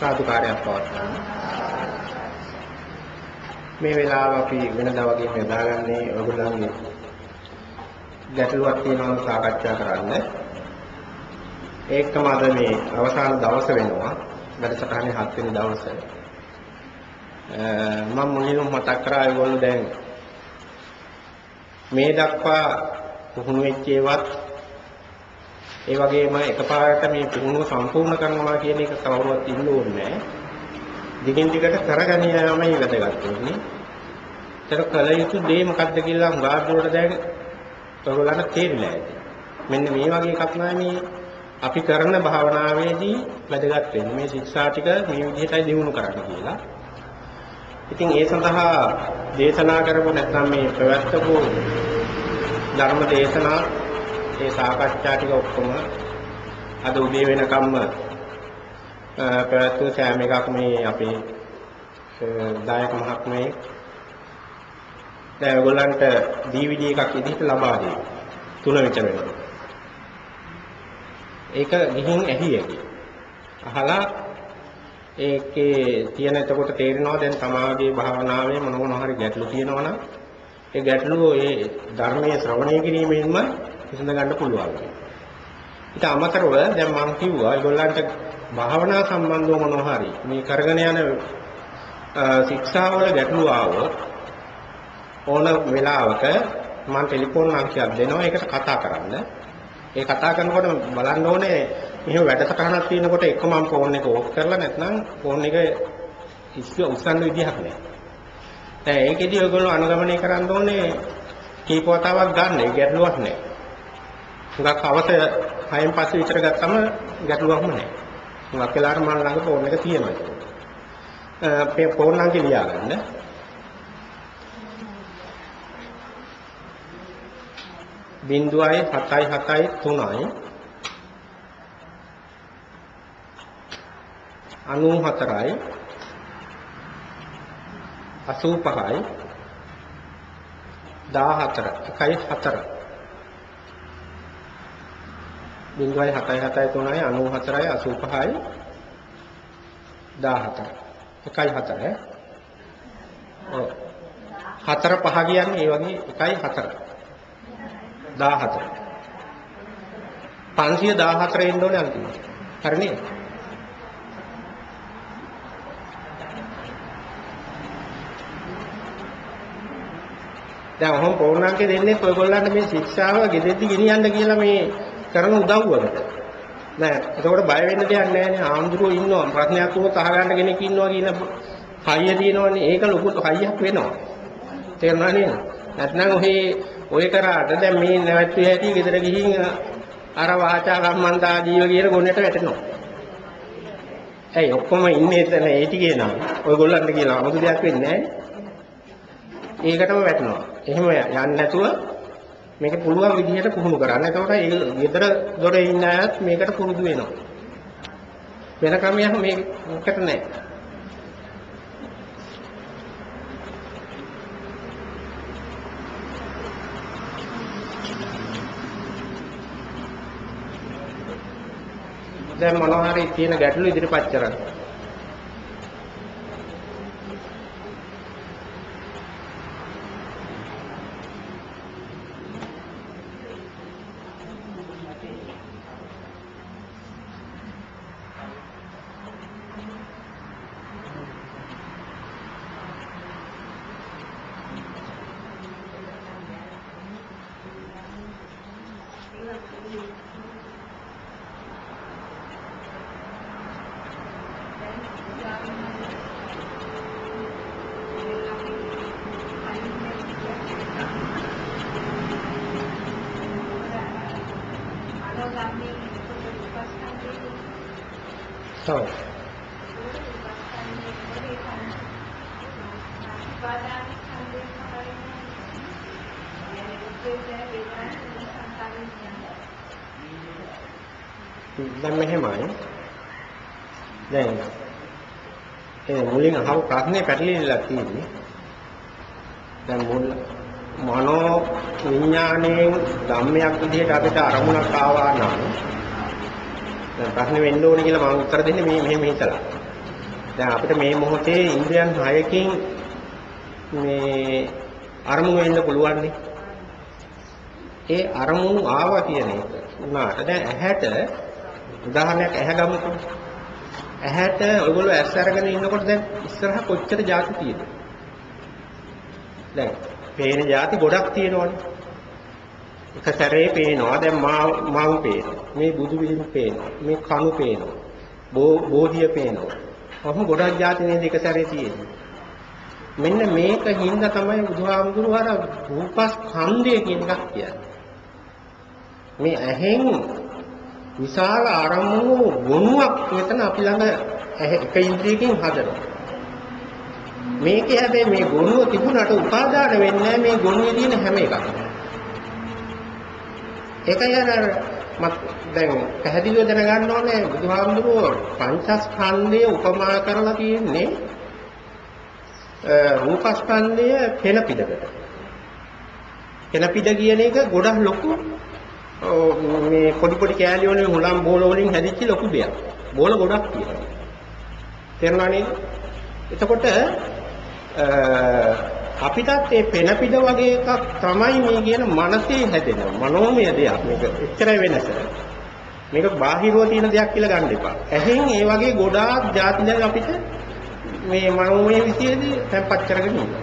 සාදුකාරයක් පවත්වන්න. මේ වෙලාව අපි වෙනදා වගේම යොදාගන්නේ ඔයගොල්ලන්ගේ ගැටලුවක් තියෙනවා සාකච්ඡා කරන්න. ඒකම අද මේ අවසාන දවස වෙනවා. වැඩසටහනේ 7 වෙනි දවසේ. මම මුලින්ම මතක් කරා ඒගොල්ලෝ දැන් මේ දක්වා පුහුණු වෙච්ච ඒවත් ඒ වගේම එකපාරට මේ පුහුණුව සම්පූර්ණ කරනවා කියන එක කවුරුවත් ඉන්න ඕනේ නැහැ. දිගින් දිගට කරගෙන යාමයි වැදගත් වෙන්නේ. ඒක කල යුතු දේ මොකක්ද කියලා උගාඩුවට දැන් ඔයගොල්ලන්ට තේරිලා ඇති. මෙන්න මේ වගේ එකක් තමයි අපි කරන භාවනාවේදී වැදගත් වෙන්නේ. මේ ශික්ෂා ටික මේ විදිහටයි දිනු කරන්න කියලා. ඉතින් ඒ සඳහා දේශනා කරපු නැත්නම් මේ ප්‍රවැත්තපු ධර්ම දේශනා ඒ සාකච්ඡා ටික ඔක්කොම අද උදේ වෙනකම්ම ප්‍රවැත්තු සෑම එකක් මේ අපේ දායක මහත්මයෙක් දැන් ඔයගොල්ලන්ට DVD එකක් විදිහට ලබා දෙයි. 3 විතර වෙනවා. ඒක ගිහින් ඇහියකි. අහලා ඒකේ තියෙන එතකොට තේරෙනවා දැන් සමාධියේ භාවනාවේ මොන හරි ගැටලු තියෙනවා නම් ඒ ගැටලුව ඒ ධර්මයේ ශ්‍රවණය කිරීමෙන්ම විසඳ ගන්න පුළුවන්. ඊට අමතරව දැන් මම කිව්වා ඒගොල්ලන්ට භාවනා සම්බන්ධව මොනවා හරි මේ කරගෙන යන ශික්ෂාවල ගැටලු ආවොත් ඕන වෙලාවක මම ටෙලිෆෝන් අංකයක් දෙනවා ඒකට කතා කරන්න. ඒ කතා කරනකොට බලන්න ඕනේ මෙහෙම වැඩසටහනක් තියෙනකොට එක මම ෆෝන් එක ඕෆ් කරලා නැත්නම් ෆෝන් එක උස්සන්න විදිහක් නැහැ. දැන් ඒකෙදි ඔයගොල්ලෝ අනුගමනය කරන්න ඕනේ කීප වතාවක් ගන්න. ඒ ගැටලුවක් නැහැ. හුඟක් අවස 6න් පස්සේ විතර ගත්තම ගැටලුවක්ම නැහැ. හුඟක් වෙලාවට මම ළඟ ෆෝන් එක තියෙනවා. ඒ ෆෝන් අංකය ලියා ගන්න. බිංදුවයි 7යි 7යි 3යි 94යි 85යි 14 1යි 4 බිංදුවයි 7යි 7යි 3යි 94යි 85යි 14 1යි 4 ඔව් 4 5 කියන්නේ ඒ වගේ 1යි 4 14 514 එන්න ඕනේ අන්තිමට. හරි නේද? දැන් ඔහොම පෞර්ණාංකේ දෙන්නේ ඔයගොල්ලන්ට මේ ශික්ෂාව ගෙදෙද්දි ගෙනියන්න කියලා මේ කරන උදව්වකට. නෑ එතකොට බය වෙන්න දෙයක් නෑ නේ. ආන්දරෝ ඉන්නවා ප්‍රශ්නයක් වුණොත් අහගන්න කෙනෙක් ඉන්නවා කියන හයිය තියෙනවනේ. ඒක ලොකු හයියක් වෙනවා. තේරුණා නේද? නැත්නම් ඔය කරාට දැන් මේ නැවැත්විය හැටි ගෙදර ගිහින් අර වාචා කම්මන්තා ජීව කියන ගොන්නට වැටෙනවා. ඇයි ඔක්කොම ඉන්නේ එතන ඒ ටිකේ නම් ඔයගොල්ලන්ට කියලා 아무තු දෙයක් වෙන්නේ නැහැ. ඒකටම වැටෙනවා. එහෙම යන්නේ නැතුව මේක පුළුවන් විදිහට පුහුණු කරන්න. එතකොට ඒ ගෙදර දොරේ ඉන්න අයත් මේකට පුරුදු වෙනවා. වෙන ක්‍රමයක් මේකට නැහැ. දැන් මොනවා හරි තියෙන ගැටලු ඉදිරිපත් කරන්න. ඔව්. දැන් මෙහෙමයි. දැන් මුලින් අහපු ප්‍රශ්නේ පැටලිලා තියෙන්නේ. දැන් මනෝ විඥාණයෙන් ධම්මයක් විදිහට අපිට අරමුණක් ආවා නම් දැන් ප්‍රශ්නේ වෙන්න ඕනේ කියලා මම උත්තර දෙන්නේ මෙහෙම හිතලා. දැන් අපිට මේ මොහොතේ ඉන්ද්‍රියන් 6කින් මේ අරමුණු වෙන්න පුළුවන් නේ. ඒ අරමුණු ආවා කියන එක උනාට දැන් ඇහැට උදාහරණයක් ඇහැ ගමුකෝ. ඇහැට ඔයගොල්ලෝ ඇස් අරගෙන ඉන්නකොට දැන් ඉස්සරහ කොච්චර ಜಾති තියෙනවද? දැන් පේන ಜಾති ගොඩක් තියෙනවනේ. එක සැරේ පේනවා. දැන් මල් පේනවා. මේ බුදු පිළිම පේනවා. මේ කණු පේනවා. බෝධිය පේනවා. කොහොම ගොඩක් ಜಾති නේද එක සැරේ තියෙන්නේ. මෙන්න මේක හින්දා තමයි බුදුහාමුදුරුවෝ අර රූපස්කන්ධය කියන එකක් කියන්නේ. මේ ඇහෙන් විශාල අරමුණු ගුණයක් මෙතන අපි ළඟ එක ඉන්ද්‍රියකින් හදනවා. මේකේ හැබැයි මේ ගුණය තිබුණාට උපාදාන වෙන්නේ මේ ගුණයේ තියෙන හැම එකක්ම. ඒකයි අර දැන් පැහැදිලිව දැනගන්න ඕනේ බුදුහාමුදුරුවෝ පංචස්කන්ධය උපමා කරලා තියෙන්නේ රූපස්කන්ධය පෙනපිඩකට. පෙනපිඩ කියන එක ගොඩක් ලොකු මේ පොඩි කෑලි වලින් හුලම් බෝල වලින් හැදිච්ච ලොකු දෙයක්. බෝල ගොඩක් තියෙනවා. තේරුණා නේද? එතකොට අපිටත් මේ පෙනපිඩ වගේ එකක් තමයි මේ කියන මනසේ හැදෙන මනෝමය දෙයක්. මේක එච්චරයි වෙනස. මේක බාහිරව තියෙන දෙයක් කියලා ගන්න එපා. ඇහෙන් ඒ වගේ ගොඩාක් ಜಾති දැන් අපිට මේ මනෝමය විශේෂදී තැම්පත් කරගෙන ඉන්නවා.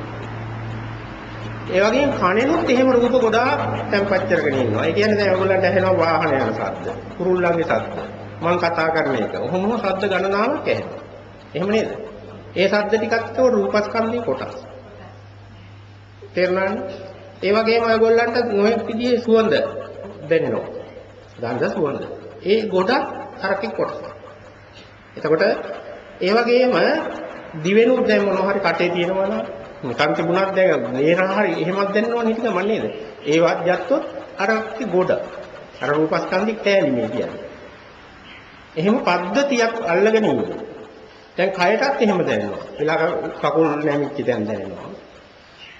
ඒ වගේම කනෙනුත් එහෙම රූප ගොඩාක් තැම්පත් කරගෙන ඉන්නවා. ඒ කියන්නේ දැන් ඔයගොල්ලන්ට ඇහෙනවා වාහන යන ශබ්ද, කුරුල්ලන්ගේ ශබ්ද, මම කතා කරන එක. ඔහොම ශබ්ද ගණනාවක් ඇහෙනවා. එහෙම නේද? ඒ ශබ්ද ටිකත් රූපස්කන්ධයේ කොටස්. තේරුණානේ? ඒ වගේම ඔයගොල්ලන්ට නොයෙක් විදිහේ සුවඳ දැනෙනවා. ගන්ධ සුවඳ. ඒ ගොඩක් අරකින් කොටස. එතකොට ඒ වගේම දිවෙනුත් දැන් මොනවා හරි කටේ තියෙනවා නම් නිකන් තිබුණත් දැන් නේරහ හරි එහෙමත් දැනෙනවනේ ටික මන් නේද? ඒවත් ගත්තොත් අර ගොඩ. අර රූපස්කන්ධික කෑලි මේ කියන්නේ. එහෙම පද්ධතියක් අල්ලගෙන ඉන්නේ. දැන් කයටත් එහෙම දැනෙනවා. ඊළඟ කකුල් නැමිච්ච දැන් දැනෙනවා.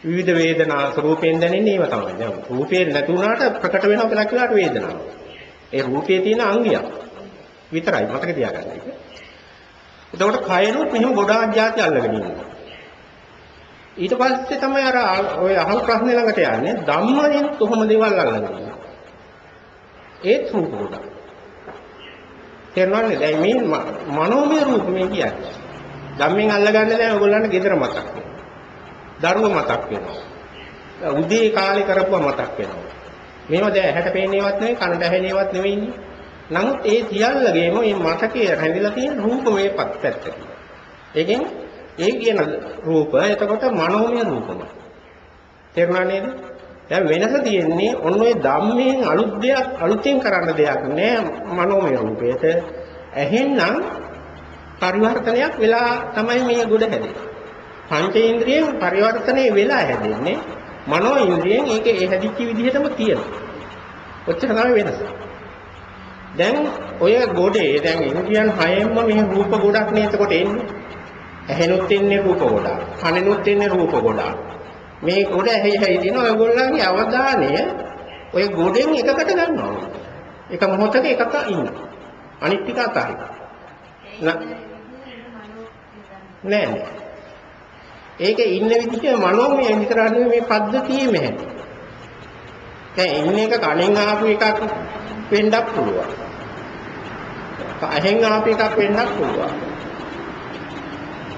විවිධ වේදනා ස්වરૂපයෙන් දැනෙන්නේ ඒව තමයි. දැන් රූපේ නැති වුණාට ප්‍රකට වෙනවා කියලා කියලාට වේදනාව. ඒ රූපයේ තියෙන අංගයක් විතරයි මතක තියාගන්න එක. එතකොට කයනොත් මෙහෙම ගොඩාක් જાති අල්ලගෙන ඉන්නවා. ඊට පස්සේ තමයි අර ඔය අහල් ප්‍රශ්නේ ළඟට යන්නේ ධම්මයෙන් කොහොම දේවල් අල්ලගෙන ඉන්නවා. ඒත් රූප ගොඩක්. තේරුණානේ? දැන් මේ මනෝමය රූප මේ කියන්නේ. ධම්මෙන් අල්ලගන්න දැන් ඔයගොල්ලන්ට ගෙදර මතක් වෙනවා. දරුව මතක් වෙනවා. උදේ කාලේ කරපුවා මතක් වෙනවා. මේවා දැන් ඇහැට පේන්නේවත් නෙවෙයි කනට ඇහෙන්නේවත් නෙවෙයිනේ. නමුත් ඒ සියල්ලගේම මේ මතකයේ රැඳිලා තියෙන රූපමය පැත්තක. ඒකෙන් ඒ කියන රූප එතකොට මනෝමය රූපමයි. තේරුණා නේද? දැන් වෙනස තියෙන්නේ ඔන්න ඔය ධම්මයෙන් අලුත් දෙයක් අලුතෙන් කරන්න දෙයක් නෑ මනෝමය රූපයට. ඇහෙන්නම් පරිවර්තනයක් වෙලා තමයි මේ ගොඩ හැදෙන්නේ. පංචේන්ද්‍රියෙන් පරිවර්තනය වෙලා හැදෙන්නේ මනෝ ඉන්ද්‍රියෙන් ඒක ඒ හැදිච්ච විදිහටම තියෙනවා. ඔච්චර තමයි වෙනස. දැන් ඔය ගොඩේ දැන් ඉන්ද්‍රියන් හයෙන්ම මේ රූප ගොඩක් නේ එතකොට එන්නේ. ඇහෙනුත් එන්නේ රූප ගොඩක්. කනෙනුත් එන්නේ රූප ගොඩක්. මේ ගොඩ ඇහි තියෙන ඔයගොල්ලන්ගේ අවධානය ඔය ගොඩෙන් එකකට ගන්නවා. එක මොහොතක එකක ඉන්නවා. අනිත් ටික අතහරින. නෑ. ඒකේ ඉන්න විදිහ මනෝමය විතරක් නෙවෙයි මේ පද්ධතියේම හැටි. දැන් ඉන්නේ එක කණෙන් ආපු එකක් වෙන්නත් පුළුවන්. ඇහෙන් ආපු එකක් වෙන්නත් පුළුවන්.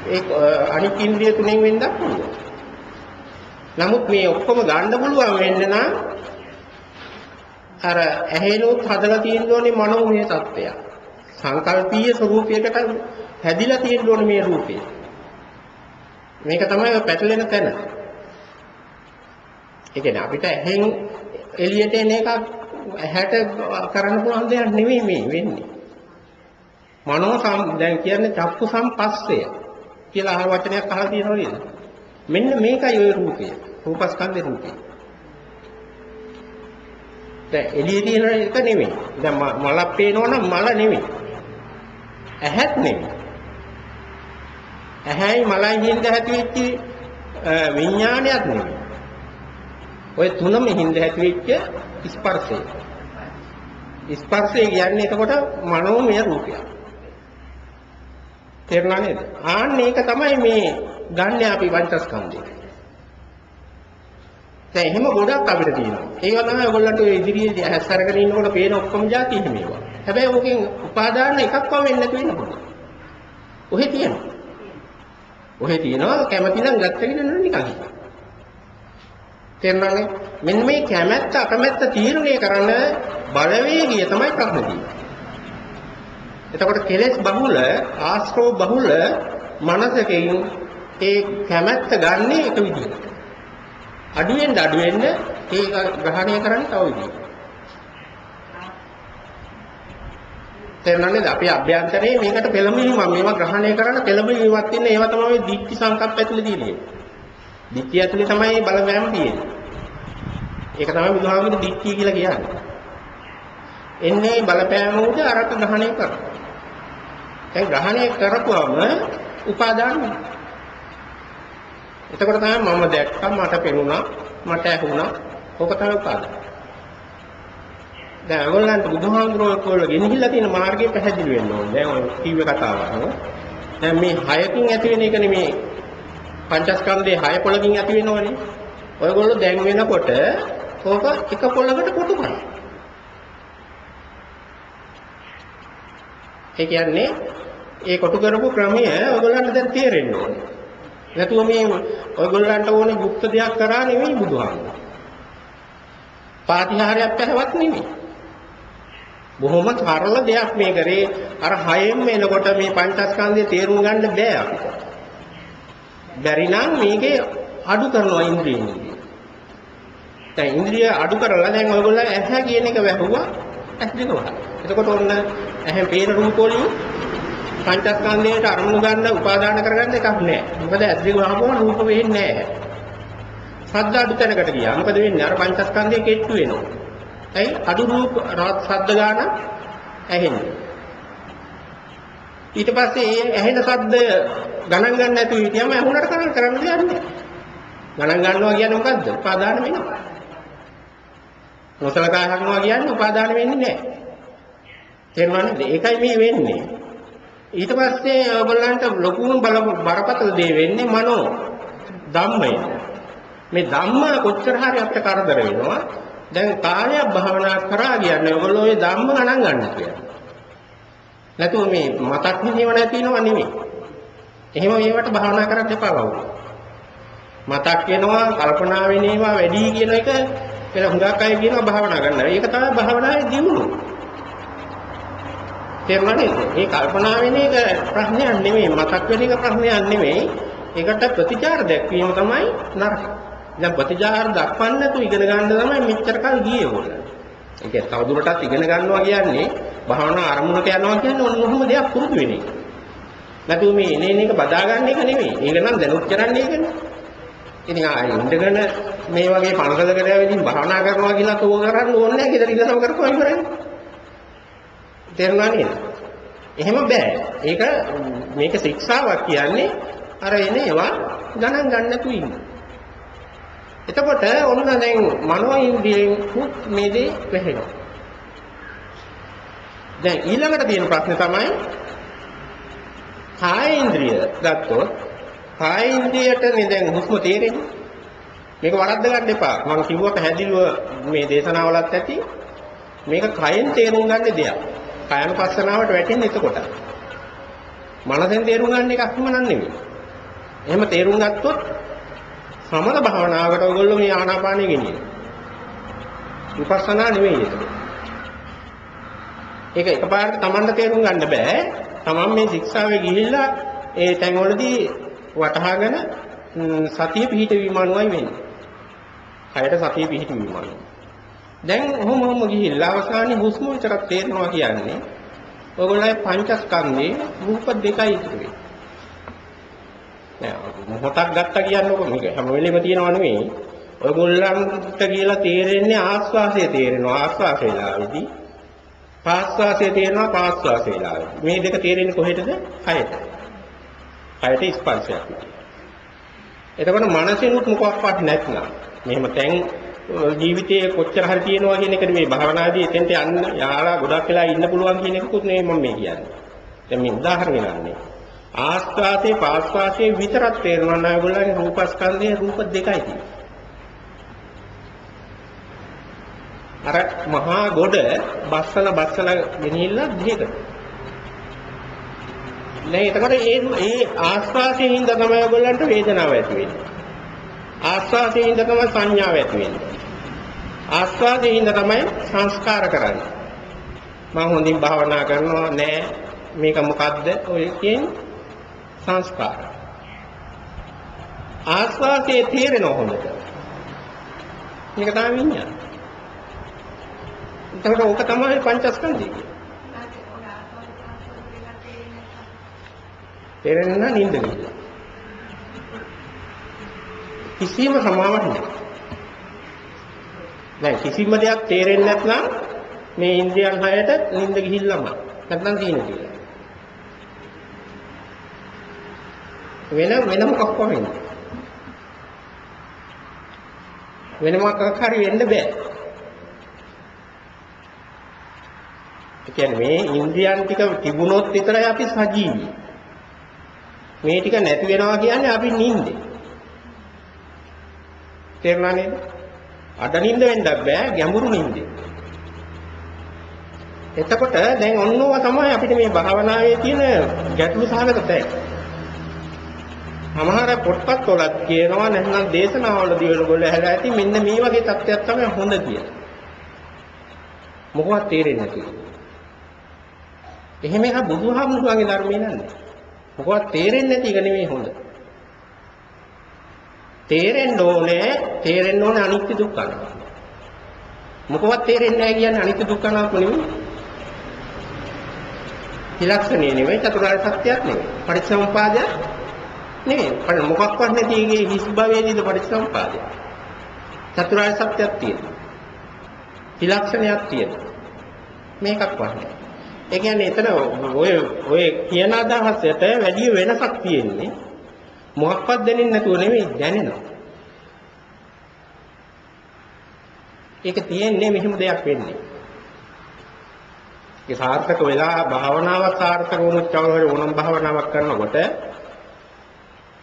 ඒක අනිත් ඉන්ද්‍රිය තුනෙන් වෙන්නත් පුළුවන්. නමුත් මේ ඔක්කොම ගන්න පුළුවන් වෙන්න නම් අර ඇහෙනොත් හදලා තියෙන්න ඕනේ මනෝමය තත්ත්වයක්. සංකල්පීය ස්වરૂපයකට හැදිලා තියෙන්න ඕනේ මේ රූපය. මේක තමයි පැටලෙන තැන. ඒ කියන්නේ අපිට ඇහෙන් එළියට එන එකක් ඇහැට කරන්න පුළුවන් දෙයක් නෙවෙයි මේ වෙන්නේ. දැන් කියන්නේ චක්කු සම්පස්සය කියලා අහ වචනයක් අහලා තියෙනව නේද? මෙන්න මේකයි ওই රූපය. රූපස්කන්ධේ රූපය. දැන් එළියේ තියෙන එක නෙවෙයි. දැන් මලක් පේනවනම් මල නෙවෙයි. ඇහත් නෙවෙයි. ඇහැයි මලයි හින්ද ඇතිවෙච්ච විඥානයක් නෙවෙයි. ඔය තුනම හින්ද ඇතිවෙච්ච ස්පර්ශය. ස්පර්ශය කියන්නේ එතකොට මනෝමය රූපයක්. තේරුණා නේද? ආන්න ඒක තමයි මේ ගන්න අපි පංචස්කන්ධය. දැන් එහෙම ගොඩක් අපිට තියෙනවා. ඒවා තමයි ඔයගොල්ලන්ට ඔය ඉදිරියේදී ඇස් අරගෙන ඉන්නකොට පේන ඔක්කොම જાති එහෙම ඒවා. හැබැයි ඕකෙන් උපාදාන එකක්වත් වෙන්නේ නැතු වෙනකොට. ඔහෙ තියෙනවා. ඔහෙ තියෙනවා කැමති නම් ගත්තගෙන නිකන්. තේරුණානේ? මෙන්න මේ කැමැත්ත අකමැත්ත තීරණය කරන බලවේගය තමයි ප්‍රශ්න තියෙන්නේ. එතකොට කෙලෙස් බහුල ආශ්‍රව බහුල මනසකින් ඒ කැමැත්ත ගන්න එක විදිහට. අඩුවෙන් ඒක ග්‍රහණය කරන්න තව විදිහට. තේරුණානේ? අපි අභ්‍යන්තරේ මේකට පෙළඹීම මේවා ග්‍රහණය කරන්න පෙළඹීමක් තියෙන ඒවා තමයි දික්ටි සංකප්ප ඇතුලේ තියෙන්නේ. දික්ටි ඇතුලේ තමයි බලවෑම තියෙන්නේ. ඒක තමයි බුදුහාමුදුරු දික්ටි කියලා කියන්නේ. එන්නේ බලපෑම උද අරක ග්‍රහණය කරනවා. දැන් ග්‍රහණය කරපුවම උපාදාන වෙනවා. එතකොට තමයි මම දැක්කා මට පෙනුණා මට ඇහුණා ඕක තමයි උපාදාන. දැන් ඔයගොල්ලන්ට බුදුහාමුදුරුවෝ කොල්ල ගෙනහිල්ලා තියෙන මාර්ගය පැහැදිලි වෙන්න ඕනේ. දැන් ඔය කිව්ව කතාව අහන. දැන් මේ 6කින් ඇති වෙන එක නෙමේ පංචස්කන්ධේ 6 පොළකින් ඇති වෙනවනේ. ඔයගොල්ලෝ දැන් වෙනකොට ඕක එක පොළකට කොටු කරනවා. ඒ කියන්නේ ඒ කොටු කරපු ක්‍රමය ඔයගොල්ලන්ට දැන් තේරෙන්න ඕනේ. නැතුව මේ ඔයගොල්ලන්ට ඕනේ গুপ্ত දෙයක් කරා නෙමෙයි බුදුහාමුදුරුවෝ. පාටිහාරයක් පැහැවත් නෙමෙයි. බොහොම සරල දෙයක් මේ කරේ අර 6ෙන් එනකොට මේ පංචස්කන්ධය තේරුම් ගන්න බෑ අපිට. බැරි නම් මේකේ අඩු කරනවා ඉන්ද්‍රියෙන්. දැන් ඉන්ද්‍රිය අඩු කරලා දැන් ඔයගොල්ලෝ ඇහැ කියන එක වැහුවා ඇස් දෙක වහලා. එතකොට ඔන්න ඇහැ පේන රූප වලින් පංචස්කන්ධයට අරමුණු ගන්න උපාදාන කරගන්න එකක් නෑ. මොකද ඇස් දෙක වහපුවම රූප වෙන්නේ නෑ. ශබ්ද අඩු තැනකට ගියා. මොකද වෙන්නේ? අර පංචස්කන්ධය කෙට්ටු වෙනවා. ඇයි? අඩු රූප ශබ්ද ගන්න ඇහෙන්නේ. ඊට පස්සේ ඒ ඇහෙන ශබ්ද ගණන් ගන්න නැතුව හිටියම ඇහුණට කරන්න දෙයක් නෑ. ගණන් ගන්නවා කියන්නේ මොකද්ද? උපාදාන වෙනවා. නොසලකා හරිනවා කියන්නේ උපාදාන වෙන්නේ නෑ. තේරුණාද? ඒකයි මේ වෙන්නේ. ඊට පස්සේ ඔයගොල්ලන්ට ලොකුම බරපතල දේ වෙන්නේ මනෝ ධම්මය. මේ ධම්ම කොච්චර හරි අපිට කරදර වෙනවා. දැන් කාලයක් භාවනා කරා කියන්නේ ඔයගොල්ලෝ ওই ධම්ම ගණන් ගන්න කියලා. නැතුව මේ මතක් හිතේව නැතිනව නෙමෙයි. එහෙම ඒවට භාවනා කරන්න එපා කවුරු. මතක් වෙනවා කල්පනා වෙන ඒවා වැඩි කියන එක කියලා හුඟක් අය කියනවා භාවනා කරනවා. ඒක තමයි භාවනාවේ දියුණුව. තේරුණා නේද? මේ කල්පනා වෙන එක ප්‍රශ්නයක් නෙමෙයි, මතක් වෙන එක ප්‍රශ්නයක් නෙමෙයි. ඒකට ප්‍රතිචාර දැක්වීම තමයි නරක. දැන් ප්‍රතිචාර දක්වන්න නැතුව ඉගෙන ගන්න තමයි මෙච්චර කල් ගියේ ඕන. ඒක තවදුරටත් ඉගෙන ගන්නවා කියන්නේ භාවනා අරමුණට යනවා කියන්නේ ඔන්න ඔහොම දෙයක් පුරුදු වෙන එක. නැතුව මේ එන එක බදා ගන්න එක නෙමෙයි. ඒක නම් දැනුත් කරන්නේ ඒකනේ. ඉතින් ආයෙ ඉඳගෙන මේ වගේ පණසලකට ඇවිදින් භාවනා කරනවා කියලා තෝ කරන්න ඕනේ නැහැ. ගෙදර ඉඳලා කරපුවා ඉවරයි. තේරුණා නේද? එහෙම බෑ. මේක ශික්ෂාවක් කියන්නේ අර එන ඒවා ගණන් ගන්න නැතුව ඉන්න. එතකොට ඔන්න දැන් මනෝ ඉන්ද්‍රියෙන් මේ දේ වැහෙනවා. දැන් ඊළඟට තියෙන ප්‍රශ්නේ තමයි කාය ඉන්ද්‍රිය ගත්තොත් කාය ඉන්ද්‍රියට දැන් හුස්ම තේරෙන්නේ. මේක වරද්ද ගන්න එපා. මම කිව්වා පැහැදිලිව මේ දේශනාවලත් ඇති මේක කයෙන් තේරුම් ගන්න දෙයක්. කායනුපස්සනාවට වැටෙන්නේ එතකොට. මනසෙන් තේරුම් ගන්න එකක්ම නෙමෙයි. එහෙම තේරුම් ගත්තොත් සමත භාවනාවකට ඔයගොල්ලෝ මේ ආනාපානෙ ගෙනියනවා. විපස්සනා නෙමෙයි ඒක. ඒක එකපාරට Tamanට තේරුම් ගන්න බෑ. Taman මේ ශික්ෂාවේ ගිහිල්ලා ඒ තැන්වලදී වටහාගෙන සතිය පිහිටවීම අනුවයි වෙන්නේ. කයට සතිය පිහිටවීම අනුව. දැන් ඔහොම ගිහිල්ලා අවසානයේ හුස්ම විතරක් තේරෙනවා කියන්නේ ඔයගොල්ලෝ පංචස්කන්ධේ රූප දෙකයි ඉතුරු වෙන්නේ. මොහොතක් ගත්තා කියන්නකො මේක හැම වෙලෙම තියනව නෙමෙයි. ඔයගොල්ලන්ට කියලා තේරෙන්නේ ආස්වාසය තේරෙනවා ආස්වාස වේලාවේදී. පාස්වාසය තේරෙනවා පාස්වාස වේලාවේදී. මේ දෙක තේරෙන්නේ කොහෙටද? කයට. කයට ස්පර්ශයක්. එතකොට මනසිනුත් මොකක්වත් නැත්නම් මෙහෙම තැන් ජීවිතයේ කොච්චර හරි තියෙනවා කියන එක නෙමෙයි භාවනාදී එතෙන්ට යන්න යාලා ගොඩක් වෙලා ඉන්න පුළුවන් කියන එකකුත් නෙමෙයි මම මේ කියන්නේ. දැන් මේ උදාහරණ ගන්නනේ. ආස්වාසේ පාස්වාසේ විතරක් තේරෙනවා නම් ඒගොල්ලන්ගේ රූපස්කන්ධයේ රූප දෙකයි තියෙන්නේ. අර මහා ගොඩ බස්සලා ගෙනිහිල්ලා දෙකට. නෑ එතකොට ඒ ආස්වාසයෙන් හින්දා තමයි ඒගොල්ලන්ට වේදනාව ඇති වෙන්නේ. ආස්වාසයෙන් හින්දා තමයි සංඥාව ඇති වෙන්නේ. ආස්වාදයෙන් හින්දා තමයි සංස්කාර කරන්නේ. මම හොඳින් භාවනා කරනවා නෑ මේක මොකද්ද ඔය කියන්නේ සංස්කාර. ආස්වාදයේ තේරෙනව හොඳට. මේක තමයි විඤ්ඤාණ. එතකොට ඕක තමයි පංචස්කන්ධය. තේරෙන්නේ නැහැ නින්ද කියලා. කිසිම සමාවක් නැහැ. දැන් කිසිම දෙයක් තේරෙන්නේ නැත්නම් මේ ඉන්ද්‍රියන් හයට නින්ද ගිහිල්ලාම නැත්නම් තියෙන කියලා. වෙන මොකක් වෙන්නේ? වෙන මොකක් හරි වෙන්න බෑ. ඒ කියන්නේ මේ ඉන්ද්‍රියන් ටික තිබුණොත් විතරයි අපි සජීවී. මේ ටික නැති වෙනවා කියන්නේ අපි නිින්දේ. තේරුණා නේද? අඩ නිින්ද වෙන්නත් බෑ ගැඹුරු නිින්දේ. එතකොට දැන් ඔන්නෝව තමයි අපිට මේ භාවනාවේ තියෙන ගැටලු සහගත තැන. සමහර පොත්පත් වලත් කියනවා නැත්නම් දේශනාවලදී ඔයගොල්ලෝ ඇහලා ඇති මෙන්න මේ වගේ තත්ත්වයක් තමයි හොඳ කියලා. මොකවත් තේරෙන්නේ නැති. එහෙම එක බුදුහාමුදුරන්ගේ ධර්මයේ නන්නේ. මොකවත් තේරෙන්නේ නැති එක නෙමෙයි හොඳ. තේරෙන්න ඕනේ අනිත්‍ය දුක්ඛ අනාත්ම. මොකවත් තේරෙන්නේ නැහැ කියන්නේ අනිත්‍ය දුක්ඛ අනාත්ම නෙමෙයි. ත්‍රිලක්ෂණය නෙමෙයි චතුරාර්ය සත්‍යයක් නෙමෙයි. පටිච්චසමුපාදයක් නෙමෙයි. මොකක්වත් නැති එකේ හිස් භවයේදීද පටිච්චසමුපාදය. චතුරාර්ය සත්‍යයක් තියෙනවා. ත්‍රිලක්ෂණයක් තියෙනවා. මේකක්වත් නැහැ. ඒ කියන්නේ එතන ඔය කියන අදහසට වැඩි වෙනසක් තියෙන්නේ. මොකක්වත් දැනෙන්නේ නැතුව නෙමෙයි දැනෙනවා. ඒක තියෙන්නේ මෙහෙම දෙයක් වෙන්නේ. ඒ සාර්ථක වෙලා භාවනාවක් සාර්ථක වුණොත් කවුරු හරි ඕනම් භාවනාවක් කරනකොට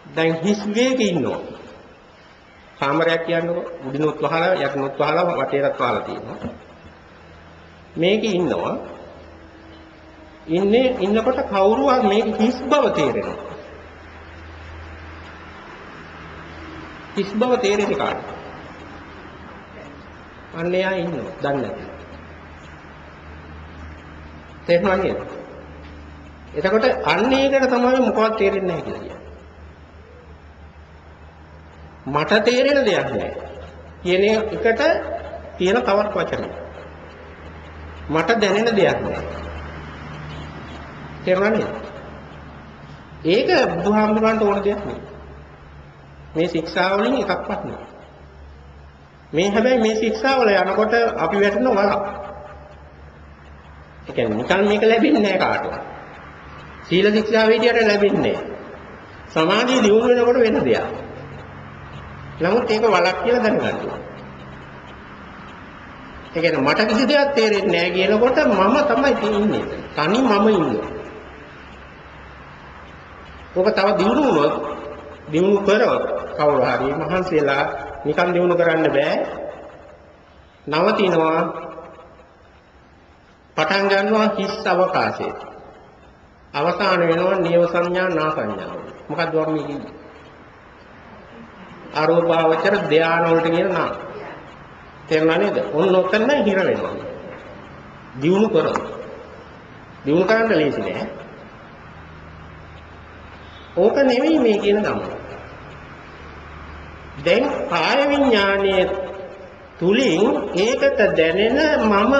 දැන් හිස් වේගයේ ඉන්නවා. කාමරයක් කියන්නකො උඩිනොත් වහලා යටිනොත් වහලා වටේටත් වහලා තියෙනවා. මේකේ ඉන්නවා. ඉන්නකොට කවුරුවත් මේක හිස් බව තේරෙනවා. හිස් බව තේරෙන්නේ කාටද? අන්න එයා ඉන්නවා. දන්නේ නැති. තේරුණා නේද? එතකොට අන්න ඒකට තමයි මොකවත් තේරෙන්නේ නැහැ කියලා කියන්නේ. මට තේරෙන දෙයක් නෑ. කියන එකට තියෙන තවත් වචනයක්. මට දැනෙන දෙයක් නෑ. තේරුණා නේද? ඒක බුදුහාමුදුරන්ට ඕන දෙයක් නෙවෙයි. මේ ශික්ෂාවලින් එකක්වත් නෑ. මේ හැබැයි මේ ශික්ෂාවල යනකොට අපි වැටෙන වලක්. ඒ කියන්නේ නිකන් මේක ලැබෙන්නේ නෑ කාටවත්. සීල ශික්ෂාව විදියට ලැබෙන්නේ නෑ. සමාධිය දියුණු වෙනකොට වෙන දෙයක්. නමුත් ඒක වලක් කියලා දැනගන්න ඕනේ. ඒ කියන්නේ මට කිසි දෙයක් තේරෙන්නේ නෑ කියනකොට මම තමයි ඉන්නේ. තනි මම ඉන්නේ. ඔක තව දියුණු වුණොත් දියුණු කරොත් කවුරු හරි මහන්සියලා නිකන් දියුණු කරන්න බෑ. නවතිනවා. පටන් ගන්නවා හිස් අවකාශයේ. අවසාන වෙනවා නියව සංඥා නා සංඥා. මොකක්ද වර්ණී කියන්නේ? අරෝපාවචර ධානය වලට කියන නාම. තේරුණා නේද? ඔන්න ඔතන හිර වෙනවා. දියුණු කරොත්. දියුණු කරන්න ලේසි නෑ. ඕක නෙවෙයි මේ කියන ගම. දැන් කාය විඥානයේ තුලින් ඒකට දැනෙන මම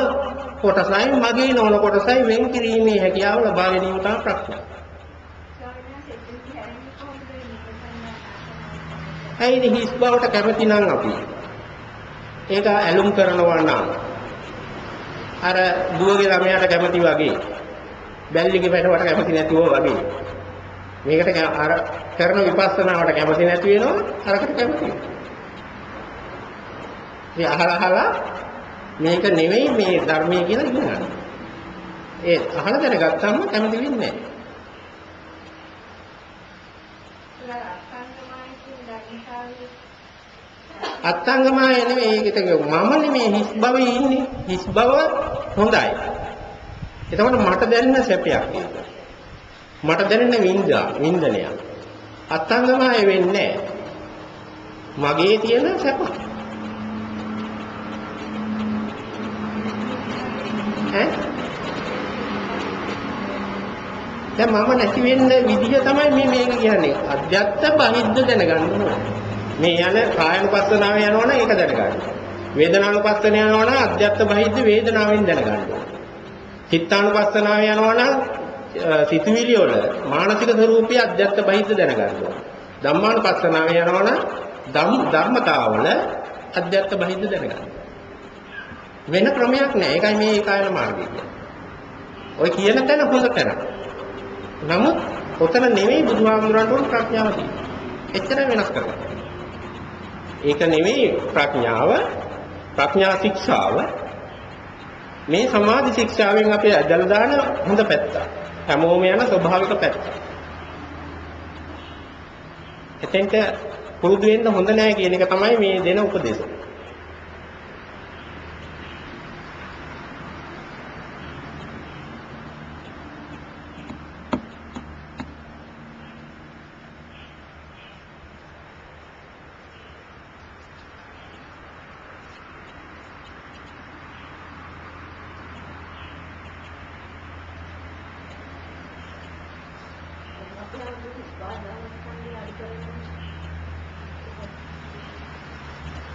කොටසයි මගේ නොවන කොටසයි වෙන් කිරීමේ හැකියාව ලබා ගැනීම තමයි ප්‍රඥාව. ඇයිද හිස් බවට කැමති නම් අපි ඒක ඇලුම් කරනවා නම් අර දුවගේ ළමයාට කැමති වගේ බැල්ලිගේ පැටවට කැමති නැතිව වගේ මේකට අර කරන විපස්සනාවට කැමති නැති වෙනවා අරකට කැමති වෙනවා. අහලා මේක නෙවෙයි මේ ධර්මයේ කියලා ඉගෙනගන්න. ඒ අහලා දැනගත්තම කැමති වෙන්නේ නැහැ. අත්ංගමය නෙවෙයි ඒකට මම නෙමේ හිස් භවයේ ඉන්නේ. හිස් භව හොඳයි. එතකොට මට දැනෙන සැපයක් ඒක. මට දැනෙන වින්දනය. අත්ංගමය වෙන්නේ මගේ තියෙන සැප. දැන් මම නැති වෙන්න විදිය තමයි මේක කියන්නේ. අධ්‍යාත්ම බහිද්ද දැනගන්න ඕනේ. මේ යන කායනුපස්සනාව යනවනම් ඒක දැනගන්න. වේදනානුපස්සන යනවනම් අධ්‍යාත්ම බහිද්ද වේදනාවෙන් දැනගන්න ඕනේ. චිත්තානුපස්සනාව යනවනම් සිතුවිලි වල මානසික ස්වરૂපය අධ්‍යාත්ම බහිද්ද දැනගන්න ඕනේ. ධම්මානුපස්සනාව යනවනම් ධර්මතාවල අධ්‍යාත්ම බහිද්ද දැනගන්න. වෙන ක්‍රමයක් නැහැ. ඒකයි මේ ඒකායන මාර්ගය කියන්නේ. ඔය කියන තැන හොඳ තැන. නමුත් ඔතන නෙමෙයි බුදුහාමුදුරන්ට උන් ප්‍රඥාව තියෙන්නේ. එච්චර වෙනස් කරගන්න. ඒක නෙමෙයි ප්‍රඥා ශික්ෂාව. මේ සමාධි ශික්ෂාවෙන් අපි ඇදලා දාන හොඳ පැත්ත. හැමෝම යන ස්වභාවික පැත්ත. එතෙන්ට පුරුදු වෙන්න හොඳ නැහැ කියන එක තමයි මේ දෙන උපදේශය.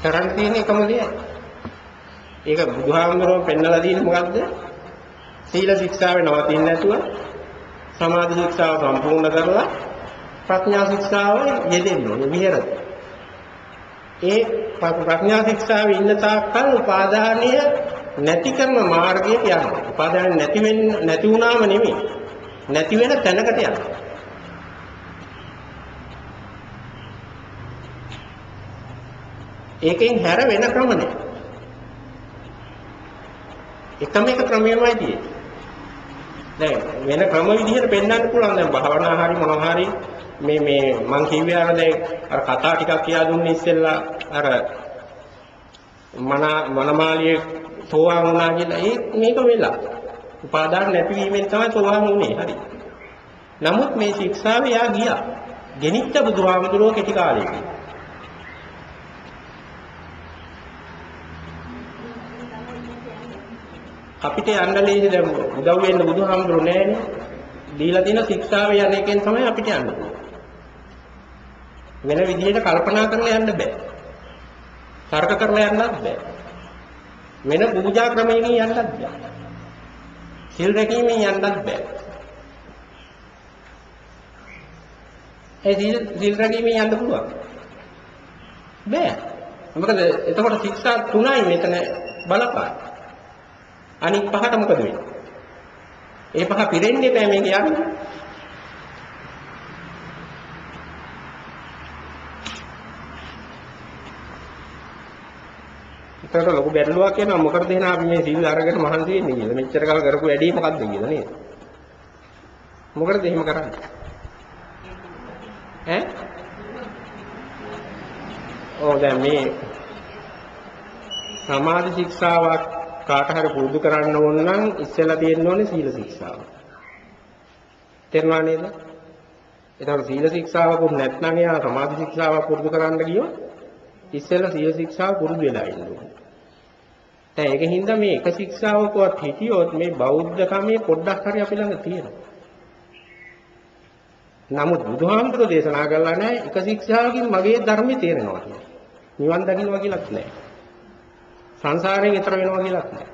කරන්න තියෙන එකම දෙයයි. ඒක බුදුහාමුදුරුවෝ පෙන්නලා තියෙන්නේ මොකද්ද? සීල ශික්ෂාවේ නවතින්නේ නැතුව සමාධි ශික්ෂාව සම්පූර්ණ කරලා ප්‍රඥා ශික්ෂාව යෙදෙන්න ඕනේ විහෙරත. ඒ ප්‍රඥා ශික්ෂාවේ ඉන්න තාක්කල් උපාදානය නැති කරන මාර්ගයට යනවා. උපාදාන නැති වුණාම නෙමෙයි. නැති වෙන තැනකට යනවා. ඒකෙන් හැර වෙන ක්‍රම නැහැ. එකම එක ක්‍රමයමයි තියෙන්නේ. දැන් වෙන ක්‍රම විදිහට පෙන්වන්න පුළුවන්. දැන් භාවනා හරි මොනවා හරි මේ මං කිව්වේ අර දැන් අර කතා ටිකක් කියා දුන්නේ ඉස්සෙල්ලා අර මනමාලියේ සෝවාන් වුණා කියලා මේක වෙලා. උපාදාන නැතිවීමෙන් තමයි සෝවාන් වුනේ. හරි. නමුත් මේ ශික්ෂාව යා ගියා. ගෙනිච්ච බුදුහාමුදුරුවෝ කෙටි කාලෙකින්. අපිට යන්න ලේසි දැන් උදව් වෙන්න බුදුහාමුදුරුවෝ නැහැනේ. දීලා තියෙන ශික්ෂාවේ යන එකෙන් තමයි අපිට යන්න පුළුවන්. වෙන විදිහට කල්පනා කරලා යන්න බෑ. තර්ක කරලා යන්නත් බෑ. වෙන පූජා ක්‍රමයකින් යන්නත් බෑ. සිල් රැකීමෙන් යන්නත් බෑ. සිල් රැකීමෙන් යන්න පුළුවන්. බෑ. මොකද එතකොට ශික්ෂා තුනයි මෙතන බලපාන. අනිත් පහට මොකද වෙන්නේ? ඒ පහ පිරෙන්නේ නැහැ මේක යන්නේ. ඒකට ලොකු බැලුවක් කියනවා මොකටද එහෙනම් අපි මේ සීල් අරගෙන මහන්සි වෙන්නේ කියලා. මෙච්චර කල් කරපු වැඩේ මොකද්ද කියලා නේද? මොකටද එහෙම කරන්නේ? දැන් මේ සමාධි ශික්ෂාවක් කාට හරි පුරුදු කරන්න ඕන නම් ඉස්සෙල්ලා තියෙන්න ඕනේ සීල ශික්ෂාව. තේරුණා නේද? ඒතකොට සීල ශික්ෂාවකුත් නැත්නම් එයා සමාධි ශික්ෂාව පුරුදු කරන්න ගියොත් ඉස්සෙල්ලා සීල ශික්ෂාව පුරුදු වෙලා ඉන්න ඕනේ. දැන් ඒකින් හින්දා මේ එක ශික්ෂාවකවත් හිටියොත් මේ බෞද්ධ කමේ පොඩ්ඩක් හරි අපි ළඟ තියෙනවා. නමුත් බුදුහාමුදුරෝ දේශනා කළා නැහැ එක ශික්ෂාවකින් මගේ ධර්මයේ තේරෙනවා කියලා. නිවන් දකින්නවා කියලාත් නැහැ. සංසාරයෙන් ඈතර වෙනවා කියලාත් නැහැ.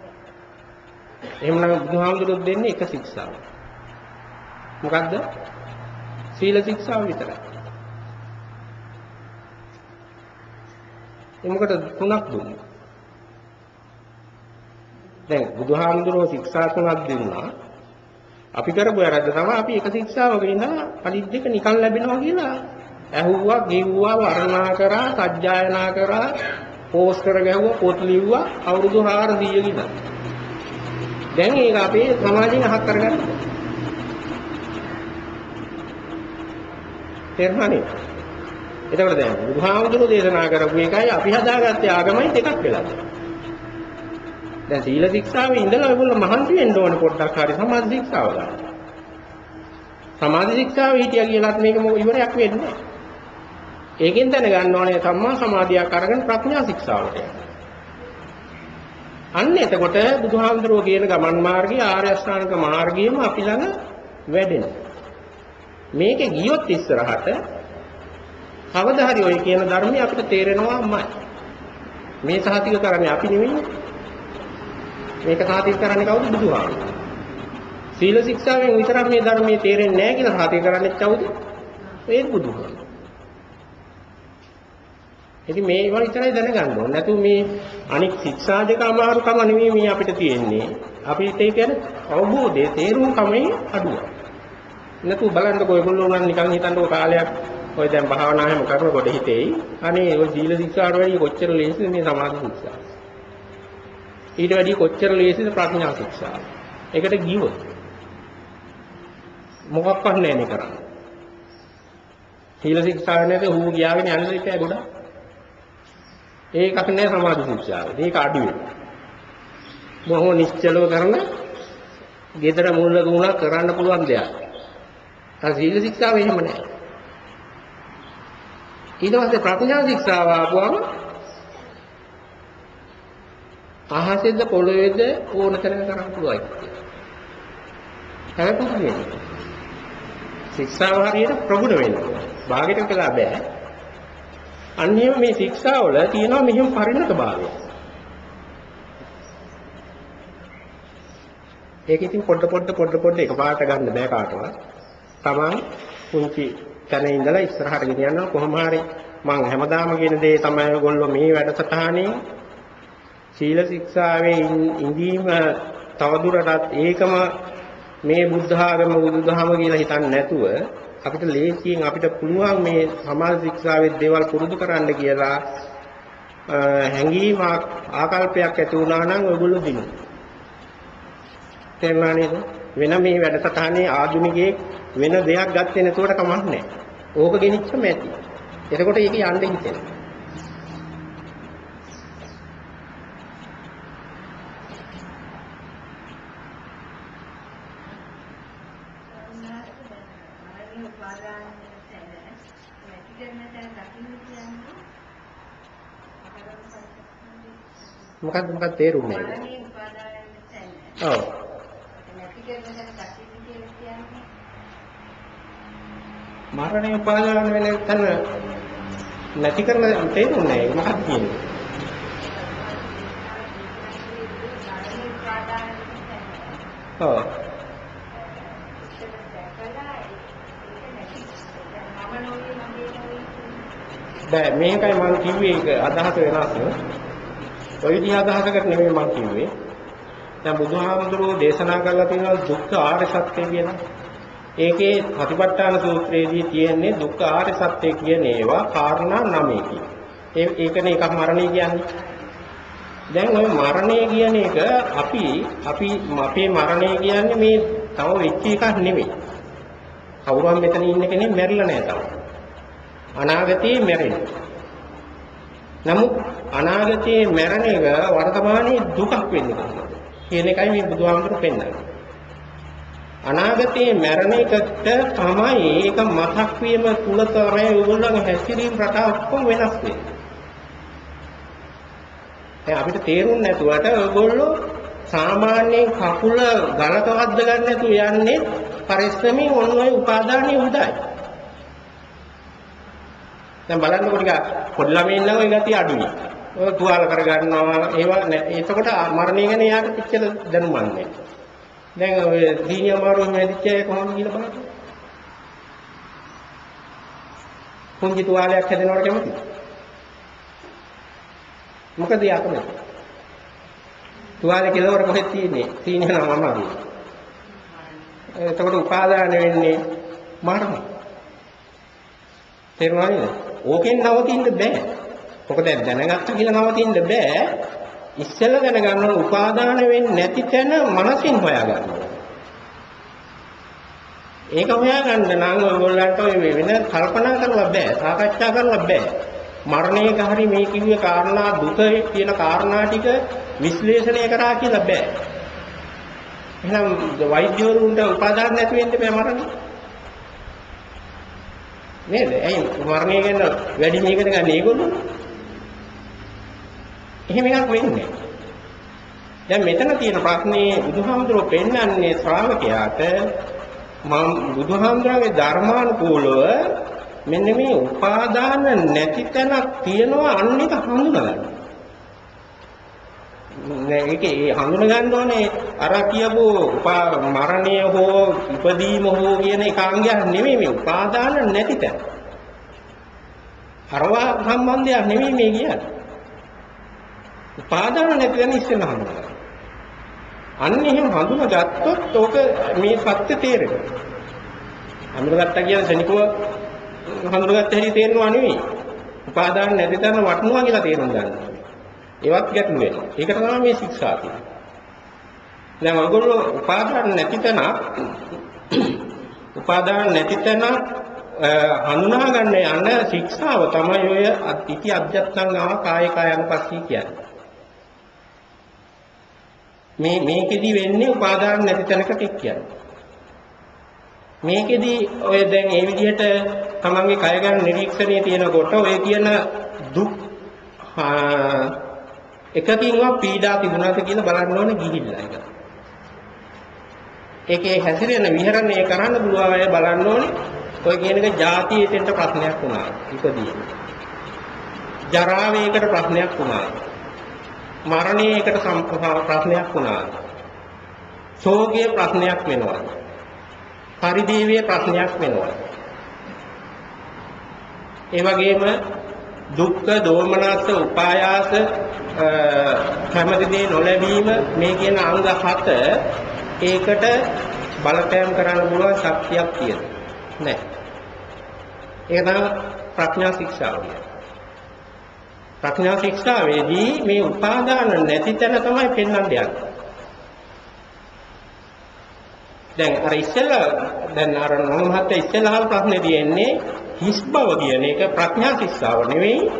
එහෙමනම් බුදුහාමුදුරුවෝ දෙන්නේ එක ශික්ෂාවක්. මොකද්ද? සීල ශික්ෂාව විතරයි. එමුකට තුනක් දුන්නා. දැන් බුදුහාමුදුරුවෝ ශික්ෂා තුනක් දුන්නා. අපි කරපු වැරද්ද තමයි අපි එක ශික්ෂාවක ඉඳලා අනිත් දෙක නිකන් ලැබෙනවා කියලා ඇහුවා, ගෙව්වා, වර්ණනා කරා, සජ්ජායනා කරා, පෝස්ටර් ගැහුවා, පොත් ලිව්වා අවුරුදු 400 ගිහින්. දැන් ඒක අපේ සමාජයෙන් අහක් කරගන්න. තේරුණානේ? එතකොට දැන් බුදුහාමුදුරුවෝ දේශනා කරපු එකයි අපි හදාගත්තේ ආගමයි දෙකක් වෙලා තියෙනවා. දැන් සීල ශික්ෂාවේ ඉඳලා ඔයගොල්ලෝ මහන්සි වෙන්න ඕනේ පොඩ්ඩක් හරි සමාධි ශික්ෂාව ගන්න. සමාධි ශික්ෂාවේ හිටියා කියලාත් මේක ඉවරයක් වෙන්නේ නැහැ. ඒකෙන් දැනගන්න ඕනේ සම්මා සමාධියක් අරගෙන ප්‍රඥා ශික්ෂාවට යන්න. අන්න එතකොට බුදුහාමුදුරුවෝ කියන ගමන් මාර්ගය ආර්ය අෂ්ටාංගික මාර්ගයම අපි ළඟ වැඩෙනවා. මේකේ ගියොත් ඉස්සරහට කවදා හරි ඔය කියන ධර්මය අපිට තේරෙනවාමයි. මේ සාතික කරන්නේ අපි නෙමෙයි. මේක සාතික කරන්නේ කවුද? බුදුහාමුදුරුවෝ. සීල ශික්ෂාවෙන් විතරක් මේ ධර්මයේ තේරෙන්නේ නැහැ කියලා සාතික කරන්නේ කවුද? ඒ බුදුහාමුදුරුවෝ. ඉතින් මේවා විතරයි දැනගන්න ඕනේ. නැතු මේ අනික් ශික්ෂා දෙක අමාරුකම නෙමෙයි මේ අපිට තියෙන්නේ. අපිට ඒ කියන්නේ අවබෝධයේ තේරුම් කමේ අඩුව. නැතු බලන්නකෝ ඔයගොල්ලෝ නම් නිකන් හිතන්නකෝ කාලයක් ඔය දැන් භාවනා හැම කරනකොට හිතෙයි. අනේ ඔය සීල ශික්ෂාවට වැඩිය කොච්චර ලේසිද මේ සමාධි ශික්ෂා. ඊට වැඩිය කොච්චර ලේසිද ප්‍රඥා ශික්ෂා. ඒකට ගියොත් මොකක්වත් නැහැ නේ කරන්නේ. සීල ශික්ෂාව නැති හුරු ගියාගෙන යන්න ඉතින් ගොඩක්. ඒකක් නෑ සමාධි ශික්ෂාව. ඒක අඩුවේ. මොහොම නිශ්චලව කරන gedara මුල්ලක වුණා කරන්න පුළුවන් දෙයක්. අර සීල ශික්ෂාව එහෙම නෑ. ඊට පස්සේ ප්‍රඥා ශික්ෂාව ආපුවම අහසෙන්ද පොළොවේද ඕන තරම් කරන්න පුළුවන්. හැබැයි පුදුමයි. ශික්ෂාව හරියට ප්‍රගුණ වෙන්න ඕන. භාගයට කළා බෑ. අන්නේම මේ ශික්ෂාවල තියෙනවා මෙහෙම පරිණත භාවය. ඒක ඉතින් පොඩ එකපාරට ගන්න බෑ කාටවත්. Taman කුංචි තැන ඉඳලා ඉස්සරහට ගෙනියන්න කොහොම හරි මම හැමදාම කියන දේ තමයි ඔයගොල්ලෝ මේ වැඩසටහනේ සීල ශික්ෂාවේ ඉඳීම තවදුරටත් ඒකම මේ බුද්ධ ආගම බුදුදහම කියලා හිතන්නේ නැතුව අපිට ලේසියෙන් අපිට පුළුවන් මේ සමාධි ශික්ෂාවේ දේවල් පුරුදු කරන්න කියලා හැඟීමක් ආකල්පයක් ඇති වුණා නම් ඔයගොල්ලෝ දිනු. තේරුණා නේද? වෙන මේ වැඩසටහනේ ආධුනිකයෙක් වෙන දෙයක් ගත්තේ නැතුවට කමක් නැහැ. ඕක ගෙනිච්චම ඇති. එතකොට ඒක යන්න හිතෙනවා. මොකක්ද තේරුන්නේ නැහැ. ඔව්. මරණය උපාදාන වෙන තැන නැති කරන තේරුන්නේ නැහැ. මොකක්ද කියන්නේ? ඔව්. දැන් මේකයි මම කිව්වේ ඒක අදහස වෙනස්. ඔය විදිහ අදහසකට නෙමෙයි මම කිව්වේ. දැන් බුදුහාමුදුරුවෝ දේශනා කරලා තියෙනවා දුක්ඛ ආර්ය සත්‍ය කියලා. ඒකේ ප්‍රතිපට්ඨාන සූත්‍රයේදී තියෙන්නේ දුක්ඛ ආර්ය සත්‍ය කියන ඒවා කාරණා 9කින්. ඒකනේ එකක් මරණය කියන්නේ. දැන් ওই මරණය කියන එක අපේ මරණය කියන්නේ මේ තව වෙච්ච එකක් නෙමෙයි. කවුරුන් මෙතන ඉන්න කෙනෙක් මැරිලා නැහැ තාම. අනාගතේ මැරෙනවා. නමුත් අනාගතයේ මැරෙන එක වර්තමානයේ දුකක් වෙන්නේ කොහොමද කියන එකයි මේ බුදුහාමුදුරු පෙන්නන්නේ. අනාගතයේ මැරෙන එකට තමයි ඒක මතක් වීම තුල තමයි ඕගොල්ලන්ගේ හැසිරීම රටාව ඔක්කොම වෙනස් වෙන්නේ. දැන් අපිට තේරුන්නේ නැතුවට ඔයගොල්ලෝ සාමාන්‍යයෙන් කකුල ගලක වද්ද ගන්න නැතුව යන්නේ පරිස්සමෙන් ඔන්න ඔය උපාදානිය උදයි. දැන් බලන්නකො ටික පොඩි ළමයින් නම් ওই ගතිය අඩුයි. ඔය තුවාල කර ගන්නවා ඒවා එතකොට මරණය ගැන යාට පිටචල දැනුමක් නැහැ. දැන් ඔය දීනිය අමාරුවෙන් වැඩිච්ච අය කොහොමද කියලා බලන්න. පුංචි තුවාලයක් හැදෙනවට කැමතිද? මොකද යාකමැති? තුවාලේ කෙලවර කොහෙද තියෙන්නේ? සීනිය නම් අමාරුයි. එතකොට උපාදාන වෙන්නේ මරණය. තේරුණාද? ඕකෙන් නවතින්න බෑ. මොකද දැනගත්ත කියලා නවතින්න බෑ. ඉස්සෙල්ලා දැනගන්න ඕන උපාදාන වෙන්නේ නැති තැන මනසින් හොයාගන්න ඕන. ඒක හොයාගන්න නම් ඔයගොල්ලන්ට ඔය වෙන කල්පනා කරලා බෑ, සාකච්ඡා කරලා බෑ. මරණයක හරි මේ කිව්වේ කාරණා දුකේ කියන කාරණා ටික විශ්ලේෂණය කරා කියලා බෑ. එහෙනම් වෛද්‍යවරුන්ට උපාදාන නැති වෙන්න බෑ මරණය. නේද? ඇයි මරණය ගැන වැඩි මේකට ගන්න ඒගොල්ලෝ? එහෙම එකක් වෙන්නේ. දැන් මෙතන තියෙන ප්‍රශ්නේ බුදුහාමුදුරුවෝ පෙන්වන්නේ ශ්‍රාවකයාට මම බුදුහාමුදුරුවෝගේ ධර්මානුකූලව මෙන්න මේ උපාදාන නැති තැනක් තියෙනවා අන්න ඒක හඳුනගන්න. ඒකේ හඳුන ගන්න ඕනේ අර කියපු මරණය හෝ ඉපදීම හෝ කියන එකාංගයක් නෙමෙයි මේ උපාදාන නැති තැන. අරවා සම්බන්ධයක් නෙමෙයි මේ කියන්නේ. උපාදාන නැති තැන ඉස්සෙල්ලා හඳුනගන්න. අන්න එහෙම හඳුනාගත්තොත් ඕක මේ සත්‍ය තේරෙනවා. හඳුනාගත්තා කියන සෙනිකව හඳුනාගත්ත හැටි තේරෙනවා නෙමෙයි. උපාදාන නැති තැන වටනවා කියලා තේරුම් ගන්නවා. ඒවත් ගැටලු වෙනවා. ඒකට තමයි මේ ශික්ෂා කියන්නේ. දැන් ඔයගොල්ලෝ උපාදාන නැති තැන හඳුනා ගන්න යන ශික්ෂාව තමයි ඔය ඉති අධ්‍යත්තාංගාව කායකායනුපස්සී කියන්නේ. මේකෙදි වෙන්නේ උපාදාන නැති තැනකට කියන්නේ. මේකෙදි ඔය දැන් මේ විදිහට තමන්ගේ කය ගැන නිරීක්ෂණයේ තියෙනකොට ඔය කියන දුක් එකකින්වත් පීඩා තිබුණාද කියලා බලන්න ඕනේ ගිහිල්ලා ඒක. ඒකේ හැසිරෙන විහරණය කරන්න පුළුවන් අය බලන්න ඕනේ. ඔය කියන එක ජාතියේට ප්‍රශ්නයක් වුණා. ඉපදී. ජරාවේකට ප්‍රශ්නයක් වුණා. මරණයේකට ප්‍රශ්නයක් වුණා. ශෝකයේ ප්‍රශ්නයක් වෙනවා. පරිදේවයේ ප්‍රශ්නයක් වෙනවා. ඒ වගේම දුක්ඛ දෝමනස්ස උපායාස කැමැතිදී නොලැබීම මේ කියන අංග 7 ඒකට බලපෑම් කරන්න පුළුවන් ශක්තියක් තියෙනවා. නෑ. ඒක තමයි ප්‍රඥා ශික්ෂාව කියන්නේ. ප්‍රඥා ශික්ෂාවේදී මේ උපාදාන නැති තැන තමයි පෙන්වන්න යන්නේ. දැන් අර ඉස්සෙල්ලා දැන් අර නොමහත් ඉස්සෙල්ලා ප්‍රශ්නේ තියෙන්නේ හිස් බව කියන එක ප්‍රඥා ශික්ෂාව නෙවෙයි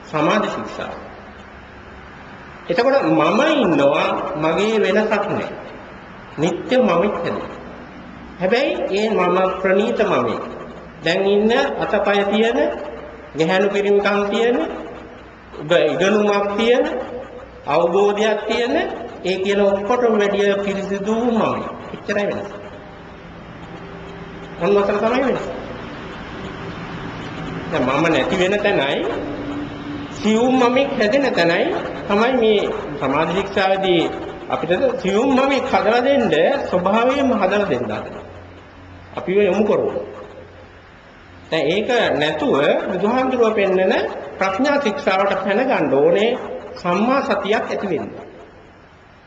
සමාධි ශික්ෂාව. එතකොට මම ඉන්නවා මගේ වෙනසක් නැහැ. නිත්‍ය මමෙක් හැදෙනවා. හැබැයි ඒ මම ප්‍රණීත මමෙක්. දැන් ඉන්න අතපය තියෙන, ගැහැණු පිරිමිකම් තියෙන, ඉගෙනුමක් තියෙන, අවබෝධයක් තියෙන, ඒ කියන ඔක්කොටම වැඩිය පිරිසිදු මමෙක්. එච්චරයි වෙනස. අන්නතර තමයි වෙනස. දැන් මම නැති වෙන තැනයි සියුම් මමෙක් හැදෙන තැනයි තමයි මේ සමාධි ශික්ෂාවේදී අපිට සියුම් මමෙක් හදලා දෙන්න ස්වභාවයෙන්ම හදලා දෙන්න. අපිව යොමු කරමු. දැන් ඒක නැතුව බුදුහාමුදුරුව පෙන්නන ප්‍රඥා ශික්ෂාවට පැන ගන්න ඕනේ සම්මා සතියක් ඇති වෙන්න.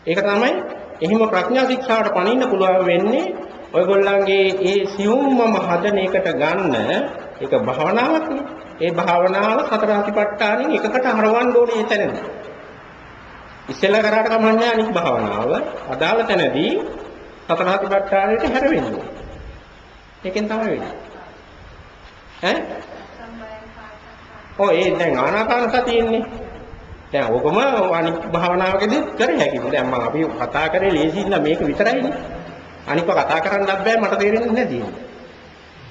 ඒක තමයි එහෙම ප්‍රඥා ශික්ෂාවට පණින්න පුළුවන් වෙන්නේ ඔයගොල්ලන්ගේ ඒ සියුම්මම හදන එකට ගන්න ඒක භාවනාවක් නේ. ඒ භාවනාව සතර අතිපට්ඨානෙන් එකකට හරවන්න ඕනේ එතනදී. ඉස්සෙල්ලා කරාට කමන්නේ අනිත් භාවනාව අදාළ තැනදී සතර අතිපට්ඨානෙට හැරෙන්න ඕනේ. ඒකෙන් තමයි වෙන්නේ. ඒ දැන් ආනාපාන සතියෙන්නේ. දැන් ඔකම අනිත් භාවනාවකදී කර හැකියි. දැන් මම අපි කතා කරේ ලේසියෙන් මේක විතරයිනේ. අනික කතා කරන්නත් බෑ මට තේරෙන්නේ නැති.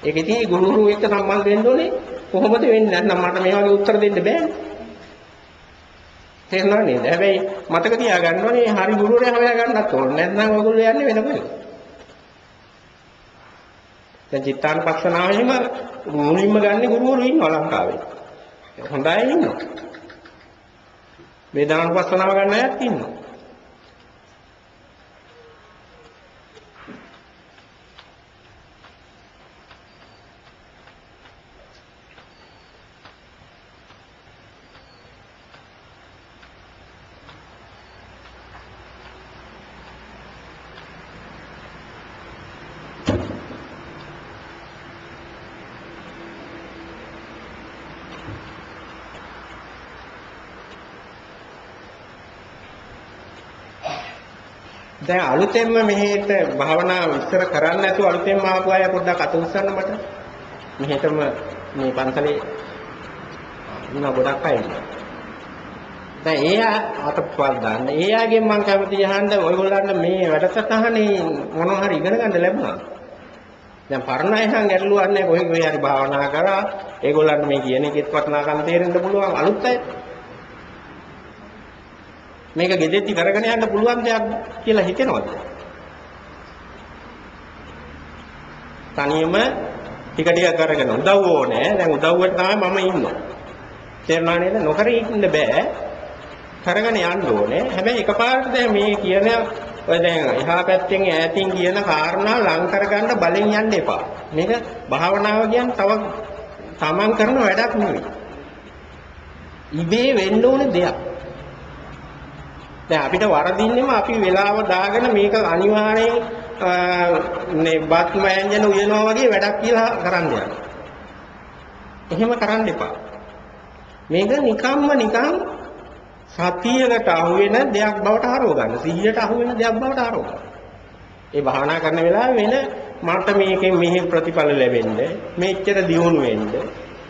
ඒක ඉතින් ගුරුවරු එක්ක සම්බන්ධ වෙන්න ඕනේ. කොහොමද වෙන්නේ? නැත්නම් මට මේ වගේ උත්තර දෙන්න බෑනේ. තේරුණා නේද? හැබැයි මතක තියාගන්න ඕනේ හරි ගුරුවරයා හොයා ගන්නත් ඕනේ. නැත්නම් ඔයගොල්ලෝ යන්නේ වෙන කොහෙද? දැන් චිත්තානුපස්සනාවෙම මුලින්ම ගන්න ගුරුවරු ඉන්නවා ලංකාවේ. හොඳ අය ඉන්නවා. වේදනානුපස්සනාව ගන්න අයත් ඉන්නවා. දැන් අලුතෙන්ම මෙහෙට භාවනාව විස්තර කරන්න නැතුව අලුතෙන්ම ආපු අය පොඩ්ඩක් අත උස්සන්න මට. මෙහෙටම මේ පන්සලේ ඉන්න ගොඩක් අය ඉන්නවා. දැන් ඒ අතපල් දාන්න. ඒ ආගෙන් මම කැමති අහන්න ඔයගොල්ලන්ට මේ වැඩසටහනේ මොනවා හරි ඉගෙන ගන්න ලැබුණා. දැන් පරණ අය නම් ගැටලුවක් නැහැ. කොහේ හරි භාවනා කරා. ඒගොල්ලන්ට මේ කියන එකෙත් වටිනාකම් තේරෙන්න පුළුවන්. අලුත් අය මේක ගෙදෙtti කරගෙන යන්න පුළුවන් දෙයක් කියලා හිතෙනවද? තනියම ටික ටික කරගෙන උදව් ඕනේ. දැන් උදව්වට තමයි මම ඉන්නේ. තේරුණා නේද? නොකර ඉන්න බෑ. කරගෙන යන්න ඕනේ. හැබැයි එකපාරට දැන් මේ කියන ඔය දැන් එහා පැත්තෙන් ඈතින් කියන කාරණා ලං කරගන්න බලෙන් යන්න එපා. මේක භාවනාව කියන්නේ තව තමන් කරන වැඩක් නෙවෙයි. ඉබේ වෙන්න ඕන දෙයක්. දැන් අපිට වරදින්නෙම අපි වෙලාව දාගෙන මේක අනිවාර්යෙන් මේ බත් මෑන්ජන උයනවා වගේ වැඩක් කියලා කරන්න යනවා. එහෙම කරන්න එපා. මේක නිකන් සතියකට අහු වෙන දෙයක් බවට හරව ගන්න. 100ට අහු වෙන දෙයක් බවට හරව ගන්න. ඒ භාවනා කරන වෙලාවේ වෙන මට මේකෙන් මෙහි ප්‍රතිඵල ලැබෙන්න, මෙච්චර දියුණු වෙන්න,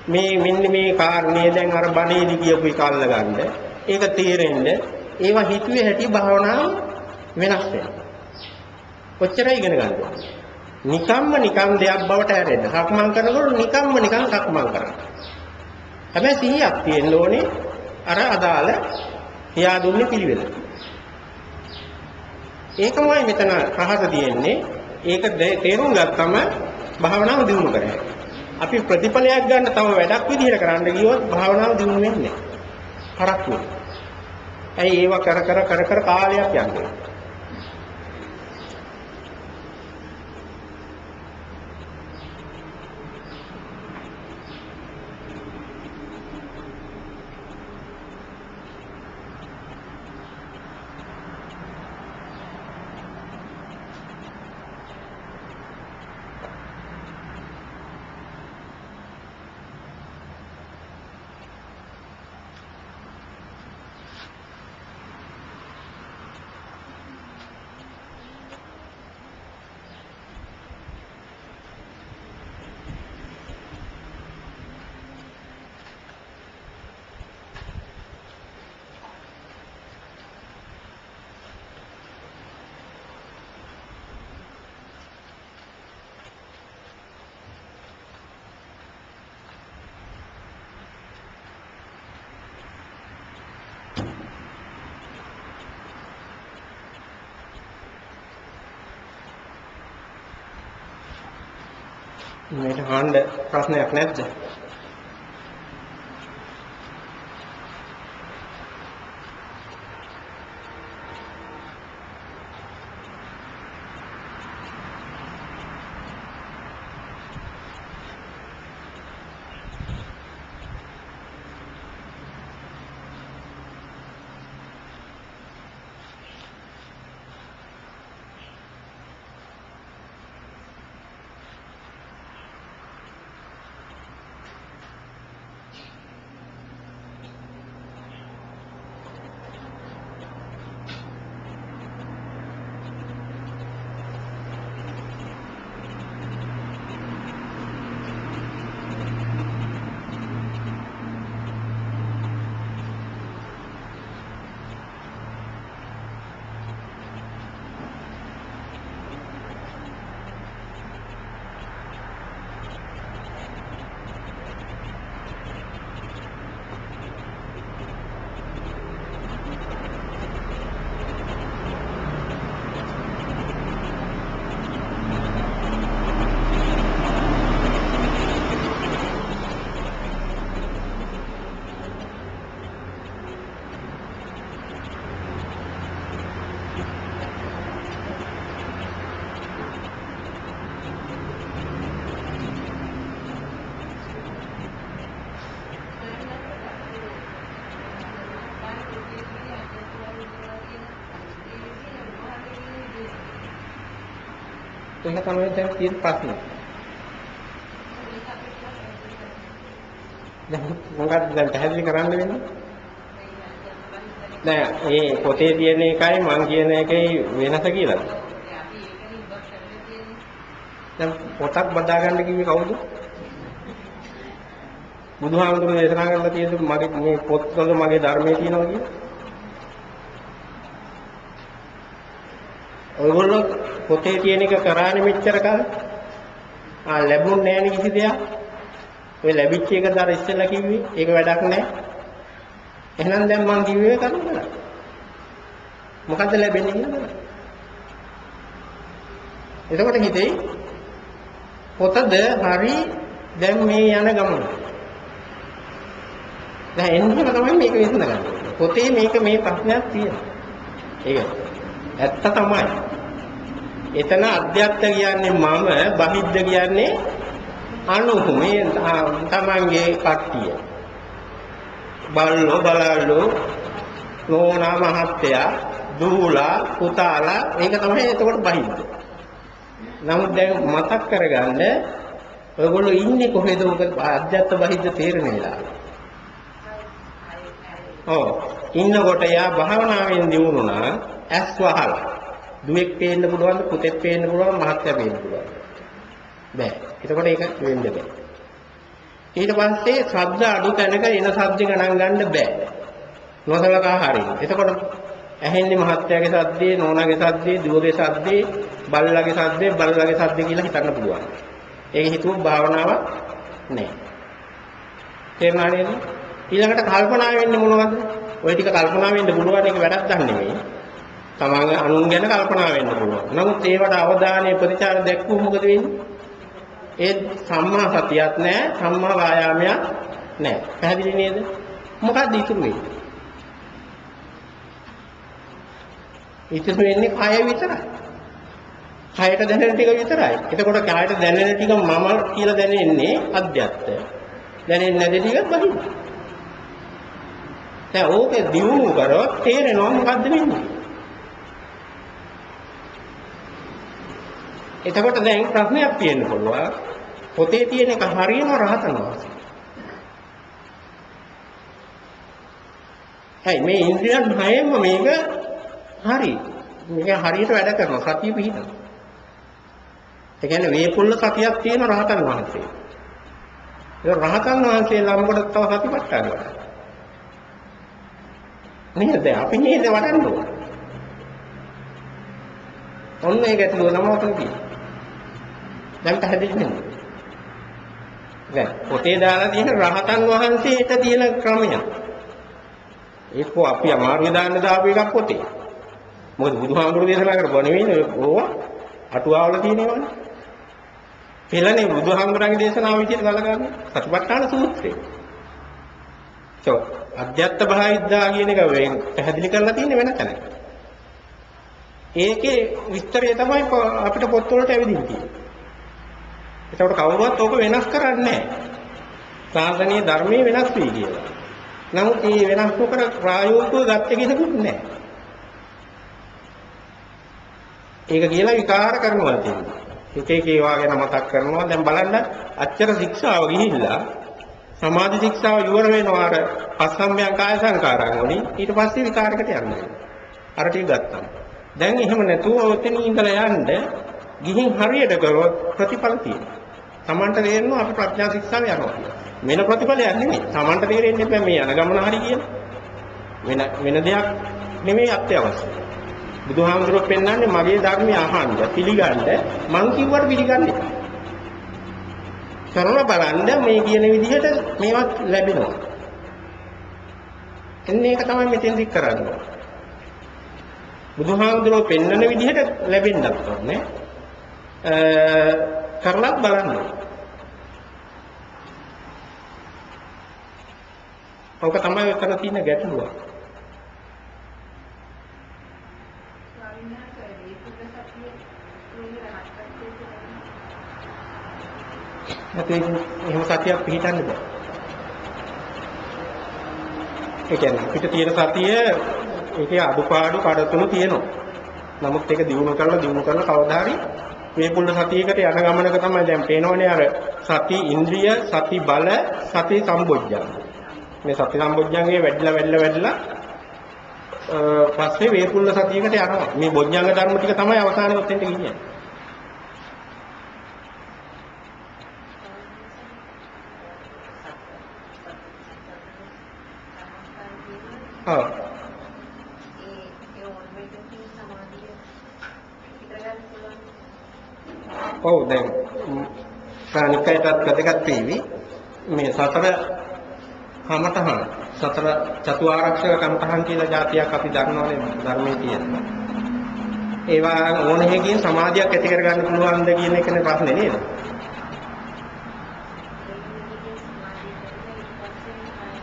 මේ මෙන්න මේ කාරණේ දැන් අර බණේදී කියපු එක අල්ල ගන්න. ඒක තේරෙන්න ඒවා හිතුවේ හැටි භාවනාව වෙනස් වෙනවා. කොච්චර ඉගෙන ගන්නද? නිකන් දෙයක් බවට හැරෙන්න. සක්මන් කරනකොට නිකන් සක්මන් කරන්න. හැබැයි 100ක් තියෙන්න ඕනේ අර අදාළ කියා දුන්නේ පිළිවෙල. ඒකමයි මෙතන රහස තියෙන්නේ. ඒක තේරුම් ගත්තම භාවනාව දියුණු කරගන්න. අපි ප්‍රතිඵලයක් ගන්න තව වැඩක් විදිහට කරන්න ගියොත් භාවනාව දියුණු වෙන්නේ නැහැ. හරක් වෙනවා. ඇයි ඒව කර කාලයක් යන්නේ. මේක අහන්න ප්‍රශ්නයක් නැද්ද? ඒක තමයි දැන් තියෙන ප්‍රශ්නේ. දැන් මොකක්ද දැන් පැහැදිලි කරන්න වෙන්නේ? නෑ මේ පොතේ තියෙන එකයි මං කියන එකයි වෙනස කියලා. දැන් පොතක් බදා ගන්න කිව්වේ කවුද? බුදුහාමුදුරුවෝ දේශනා කරලා තියෙන මගේ මේ පොත්වල මගේ ධර්මයේ තියෙනවා කියන්නේ. ඔයගොල්ලෝ පොතේ තියෙන එක කරානේ මෙච්චර කාලේ. ලැබුණ නෑනේ කිසි දෙයක්. ඔය ලැබිච්ච එක දර ඉස්සෙල්ලා කිව්වේ ඒක වැඩක් නෑ. එහෙනම් දැන් මං කිව්වේ කරුණ කරා. මොකද්ද ලැබෙන්නේ කියලා. එතකොට හිතේ පොතද හරි දැන් මේ යන ගමන. දැන් එන්නම තමයි මේක විසඳගන්නේ. පොතේ මේක මේ ප්‍රශ්නයක් තියෙනවා. ඒක ඇත්ත තමයි. එතන අධ්‍යාත්ම කියන්නේ මම, බහිද්ද කියන්නේ අනුහු මේ තමන්ගේ කට්ටිය. බල්ලෝ බලල්ලෝ නෝනා මහත්තයා දූලා පුතාලා මේක තමයි එතකොට බහිද්ද. නමුත් දැන් මතක් කරගන්න ඔයගොල්ලෝ ඉන්නේ කොහෙද ඔක අධ්‍යාත්ම බහිද්ද තේරෙන වෙලාව. ඔව් ඉන්නකොට යා භාවනාවෙන් දිනුනා ඇස් වහලා දුවෙක් පේන්න පුළුවන් පුතෙක් පේන්න පුළුවන් මහත්තයා පේන්න පුළුවන් බෑ. එතකොට ඒක වෙන්න බෑ. ඊට පස්සේ ශබ්ද අඩු තැනක එන ශබ්ද ගණන් ගන්න බෑ. නොසලකා හරින්න. එතකොට ඇහෙන්නේ මහත්තයාගේ ශබ්දේ, නෝනාගේ ශබ්දේ, දුවගේ ශබ්දේ, බල්ලාගේ ශබ්දේ, බල්ලාගේ ශබ්දේ කියලා හිතන්න පුළුවන්. ඒක හිතුවොත් භාවනාවක් නෑ. තේරුණා නේද? ඊළඟට කල්පනා වෙන්නේ මොනවද? ওই ටික කල්පනා වෙන්න පුළුවන් එක වැඩක් ගන්න නෙමෙයි. තමන්ගේ අනුන් ගැන කල්පනා වෙන්න පුළුවන්. නමුත් ඒවට අවධානය ප්‍රතිචාර දැක්වුවොත් මොකද වෙන්නේ? ඒ සම්මා සතියක් නෑ, සම්මා වායාමයක් නෑ. පැහැදිලි නේද? මොකක්ද ඉතුරු වෙන්නේ? ඉතුරු වෙන්නේ කය විතරයි. කයට දැනෙන ටික විතරයි. එතකොට කයට දැනෙන ටික මම කියලා දැනෙන්නේ අධ්‍යාත්මය. දැනෙන්නේ නැති ටික බහින්න. දැන් ඕකේ දියුණු කරොත් තේරෙනවා මොකද්ද වෙන්නේ? එතකොට දැන් ප්‍රශ්නයක් තියෙන්න පුළුවන්. පොතේ තියෙන එක හරියම රහතන් වහන්සේ. හයි මේ ඉන්ද්‍රියන් හයෙම මේක හරි. මේක හරියට වැඩ කරනවා. සතිය පිහිටනවා. ඒ කියන්නේ වේපුල්ල සතියක් තියෙන රහතන් වහන්සේ. ඒ රහතන් වහන්සේ ළමකට තව සතිපට්ඨාන වඩා. නේද? අපි නේද වඩන්න ඕන. ඔන්න ඒක ඇතුළේ තමයි ඔතන තියෙන්නේ. දැන් පැහැදිලි වෙනවා. දැන් පොතේ දාලා තියෙන රහතන් වහන්සේට තියෙන ක්‍රමය. ඒක අපි අමාරුවේ දාන්න දාපු එකක් පොතේ. මොකද බුදුහාමුදුරුවෝ දේශනා කරපුවා නෙවෙයි ඕවා අටුවාවල තියෙනවනේ. පෙළනේ බුදුහාමුදුරන්ගේ දේශනාව විදිහට ගලගන්නේ සතිපට්ඨාන සූත්‍රය. අධ්‍යාත්ම භාවිද්දා කියන එක වෙන් පැහැදිලි කරලා තියෙන්නේ වෙන තැනක. ඒකේ විස්තරය තමයි අපිට පොත්වලට ඇවිදින් තියෙන්නේ. ඒකට කවුරුවත් ඕක වෙනස් කරන්නේ නැහැ. සාසනීය ධර්මයේ වෙනස් වෙයි කියලා. නමුත් මේ වෙනස් නොකර ප්‍රායෝගිකව ගත්ත කෙනෙකුත් නැහැ. ඒක කියලා විකාර කරනවා තියෙනවා. එක එක ඒවා ගැන මතක් කරනවා. දැන් බලන්න අච්චර ශික්ෂාව ගිහිල්ලා සමාධි ශික්ෂාව ඉවර වෙනවා අර පස්සම්බයං කාය සංකාරයන් වලින් ඊට පස්සේ විකාරයකට යනවා. අර ටික ගත්තා. දැන් එහෙම නැතුව ඔතන ඉඳලා යන්න ගිහින් හරියට කරොත් ප්‍රතිඵල තියෙනවා. Tamanට තේරෙනවා අපි ප්‍රඥා ශික්ෂාව යනවා කියලා. වෙන ප්‍රතිඵලයක් නෙමෙයි. Tamanට තේරෙන්නේ නැහැ මේ යන ගමන හරි කියලා. වෙන දෙයක් නෙමෙයි අත්‍යවශ්‍ය. බුදුහාමුදුරුවෝ පෙන්වන්නේ මගේ ධර්මය අහන්න පිළිගන්න මං කිව්වට පිළිගන්නේ. කරලා බලන්න මේ කියන විදිහට මේවත් ලැබෙනවා. එන්නේ ඒක තමයි මෙතෙන්දි කරන්නේ. බුදුහාමුදුරුවෝ පෙන්වන විදිහට ලැබෙන්නත් ඕනේ. කරලත් බලන්න. ඔක තමයි කරන තියෙන ගැටලුව. නැත්නම් එහෙම සතියක් පිළිටන්න බෑ. ඒ කියන්නේ අපිට තියෙන සතිය ඒකේ අඩුපාඩු කඩතුණු තියෙනවා. නමුත් ඒක දිනු කරලා කවදා හරි මේ පුල්ල සතියකට යන ගමනක තමයි දැන් පේනවනේ අර සති ඉන්ද්‍රිය, සති බල, සති සම්බොජ්ජංග. මේ සති සම්බොජ්ජංගේ වැඩිලා පස්සේ වේපුල්ල සතියකට යනවා. මේ බොඥංග ධර්ම ටික තමයි අවසානයේ ඔතෙන්ට ගියන්නේ. ඔව්. ඔව් දැන් ප්‍රාණිකයටත් වැදගත් වේවි. මේ සතර කමඨහන් සතර චතුආරක්ෂක කමඨහන් කියලා જાතියක් අපි දන්නවනේ ධර්මයේ තියෙනවා. ඒවා ඕන හේකින් සමාධියක් ඇති කරගන්න පුළුවන්ද කියන එකනේ ප්‍රශ්නේ නේද?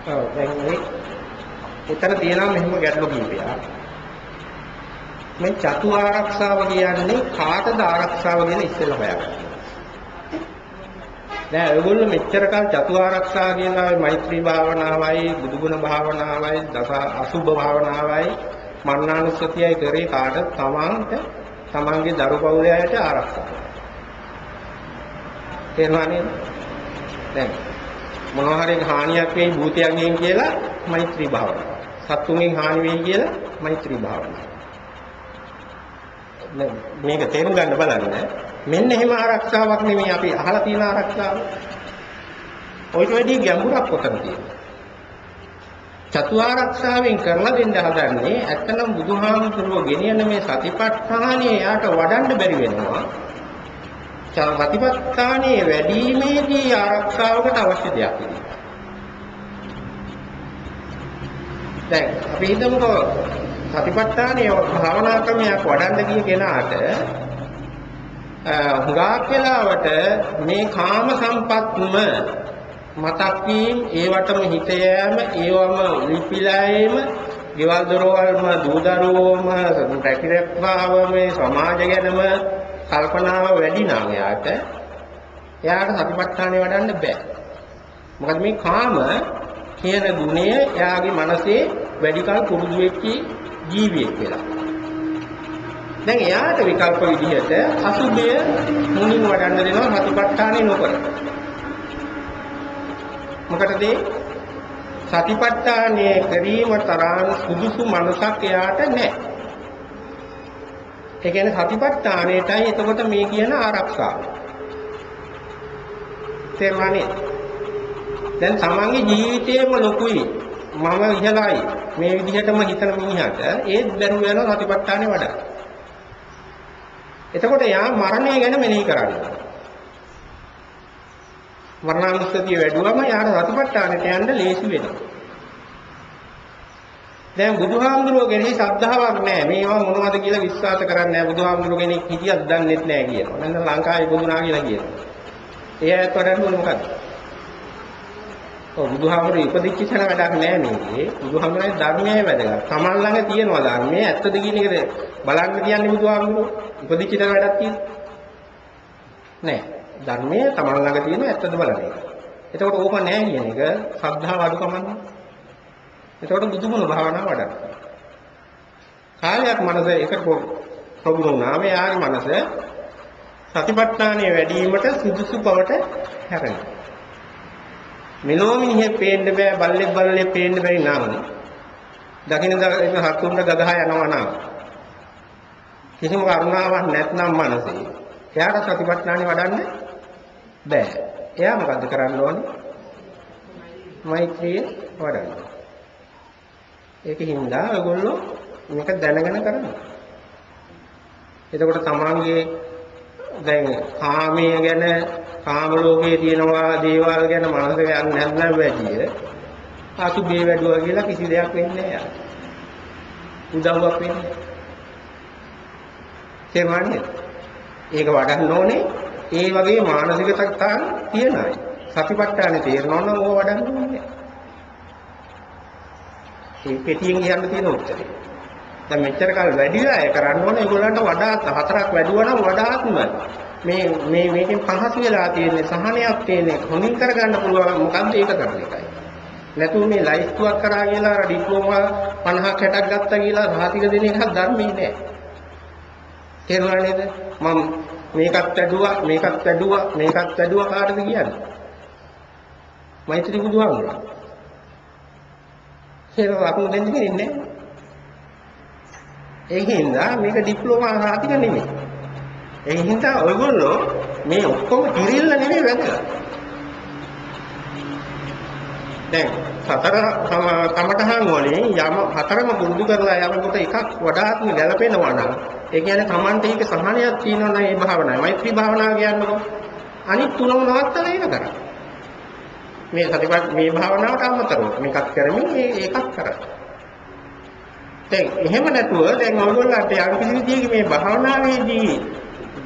ඔව් දැන් මේ උතර තියෙනවා මෙහෙම ගැටලු කීපයක්. මේ චතුආරක්ෂාව කියන්නේ කාටද ආරක්ෂාව කියන ඉස්සෙල්ලා හොයාගන්න. දැන් ඔයගොල්ලෝ මෙච්චර කල් චතුආරක්ෂා කියලා මෛත්‍රී භාවනාවයි බුදුගුණ භාවනාවයි දස අසුභ භාවනාවයි මරණානුස්සතියයි කරේ කාට තමන්ගේ දරු පවුලේ අයට ආරක්ෂා. තේරුණානේ? දැන් මොනවා හරි හානියක් වෙයි භූතයන්ගෙන් කියලා මෛත්‍රී භාවනාව. සත්තුන්ගෙන් හානි වෙයි කියලා මෛත්‍රී භාවනාව. මේක තේරුම් ගන්න බලන්න. මෙන්න එහෙම ආරක්ෂාවක් නෙමෙයි අපි අහලා තියෙන ආරක්ෂාව. ඔයිට වැඩි ගැඹුරක් උතන තියෙනවා. චතුආරක්ෂාවෙන් කරලා දෙන්න හදන්නේ ඇත්තනම් බුදුහාමුදුරුවෝ ගෙනියන මේ සතිපට්ඨානයේ යාට වඩන්න බැරි වෙනවා. සතිපට්ඨානයේ වැඩිීමේදී ආරක්ෂාවකට අවශ්‍ය දෙයක් ඉතින්. දැන් අපි හිතමුකෝ සතිපට්ඨානයේ භාවනා ක්‍රමයක් වඩන්න ගිය කෙනාට හුඟක් වෙලාවට මේ කාම සම්පත්ම මතක් වීම ඒවටම හිත යෑම ඒවම ලිපිලායම ගෙවල් දොරවල්ම දූ දරුවෝම රැකිරක්වාව මේ සමාජ ගැනම කල්පනාව වැඩි නම් එයාට සතිපට්ඨානය වඩන්න බෑ. මොකද මේ කාම කියන ගුණය එයාගේ මනසේ වැඩි කල පුරුදු වෙච්ච ජීවියෙක් වෙලා. දැන් එයාට විකල්ප විදිහට අසුභය මුලින් වඩන්න දෙනවා සතිපට්ඨානෙ නොකර. මොකටද? සතිපට්ඨානය කිරීම තරම් සුදුසු මනසක් එයාට නැහැ. ඒ කියන්නේ සතිපට්ඨානයටයි එතකොට මේ කියන ආරක්ෂාව. තේරුණානේ? දැන් තමන්ගේ ජීවිතේම ලොකුයි. මම ඉහළයි. මේ විදිහටම හිතන මිනිහට ඒත් බැරුව යනවා සතිපට්ඨානෙ වඩා. එතකොට යා මරණය ගැන මෙනෙහි කරන්නේ. මරණානුස්සතිය වැඩුවම යාට සතිපට්ඨානෙට යන්න ලේසි වෙනවා. දැන් බුදුහාමුදුරුවෝ කෙරෙහි ශ්‍රද්ධාවක් නැහැ. මේවා මොනවද කියලා විශ්වාස කරන්නේ නැහැ. බුදුහාමුදුරුවෝ කෙනෙක් හිටියක් දන්නෙත් නැහැ කියනවා. නැත්නම් ලංකාවේ බුදුනා කියලා කියනවා. ඒ ඇත්ත වඩන්නේ මොකද්ද? ඔව් බුදුහාමුදුරුවෝ ඉපදිච්ච තැන වැඩක් නැහැ මේකේ. බුදුහාමුදුරුවෝගේ ධර්මයේ වැදගත්. තමන් ළඟ තියෙනවා ධර්මයේ ඇත්තද කියන එකද බලන්න කියන්නේ බුදුහාමුදුරුවෝ. ඉපදිච්ච තැන වැඩක් තියෙන්නේ නැහැ. ධර්මයේ තමන් ළඟ තියෙන ඇත්තද බලන එක. එතකොට ඕක නැහැ කියන එක ශ්‍රද්ධාව අඩුකමන්නේ. එතකොට බුදුගුණ භාවනාව වඩන්න. කාලයක් මනස එකට ප්‍රගුණ වුණාම යාගේ මනස සතිපට්ඨානයේ වැඩිවීමට සුදුසු බවට හැරෙනවා. මිනෝමිනිහෙ පේන්න බෑ බල්ලේ පේන්න බැරි නම් දකින්න හත්තුන්ට ගගහා යනවා නම් කිසිම කරුණාවක් නැත්නම් මනසේ එයාට සතිපට්ඨානෙ වඩන්න බෑ. එයා මොකද්ද කරන්න ඕනේ? මෛත්‍රිය වඩන්න. ඒකින්ද ඔයගොල්ලෝ මේක දැනගෙන කරන්න. එතකොට තමන්ගේ දැන් කාමයේ ගැන කාම ලෝකයේ තියෙනවා දේවල් ගැන මනස යන්නේ නැත්නම් වැඩිය අසුභේ වැඩුවා කියලා කිසි දෙයක් වෙන්නේ නැහැ. උදව්වක් වෙන්නේ. තේරුණානේ? ඒක වඩන්න ඕනේ ඒ වගේ මානසික තත්ත්වයන් තියෙන අය. සතිපට්ඨානෙ තේරෙනවා නම් ඕව වඩන්න ඕනේ. ඒ පිටියෙන් කියන්න තියෙන උත්තරේ. දැන් මෙච්චර කල් වැඩිලා අය කරන්න ඕනේ ඒගොල්ලන්ට වඩාත් හතරක් වැඩුවා නම් වඩාත්ම මේකෙන් පහසු වෙලා තියෙන්නේ සහනයක් තියෙන්නේ හොඳින් කරගන්න පුළුවන් මොකද්ද ඒක කරන එකයි. නැතුව මේ ලයිස්තුවක් කරා කියලා අර ඩිප්ලෝමා 50ක් 60ක් ගත්තා කියලා රාතික දෙන එකක් ධර්මයේ නෑ. තේරුණා නේද? මම මේකත් වැඩුවා කාටද කියන්නේ? මෛත්‍රී බුදුහාමුදුරුවෝ. ඒක අකුණු දෙන්න දෙන්නේ නැහැ. ඒ හින්දා මේක ඩිප්ලෝමා සාතික නෙමෙයි. ඒ හින්දා ඔයගොල්ලෝ මේ ඔක්කොම කිරිල්ල නෙමෙයි වැදගත්. දැන් සතර කමඨහන් වලින් යම හතරම පුරුදු කරලා යනකොට එකක් වඩාත්ම ගැළපෙනවා නම් ඒ කියන්නේ Tamante එක සහනයක් තියෙනවා නම් ඒ භාවනාවයි මෛත්‍රී භාවනාව කියන්නකො. අනිත් තුනම නවත්තලා ඒක කරා. මේ සතිපත් මේ භාවනාවට අමතරව මේකත් කරමින් ඒකත් කරා. දැන් එහෙම නැතුව දැන් ඔයගොල්ලන්ට යම් කිසි විදියක මේ භාවනාවේදී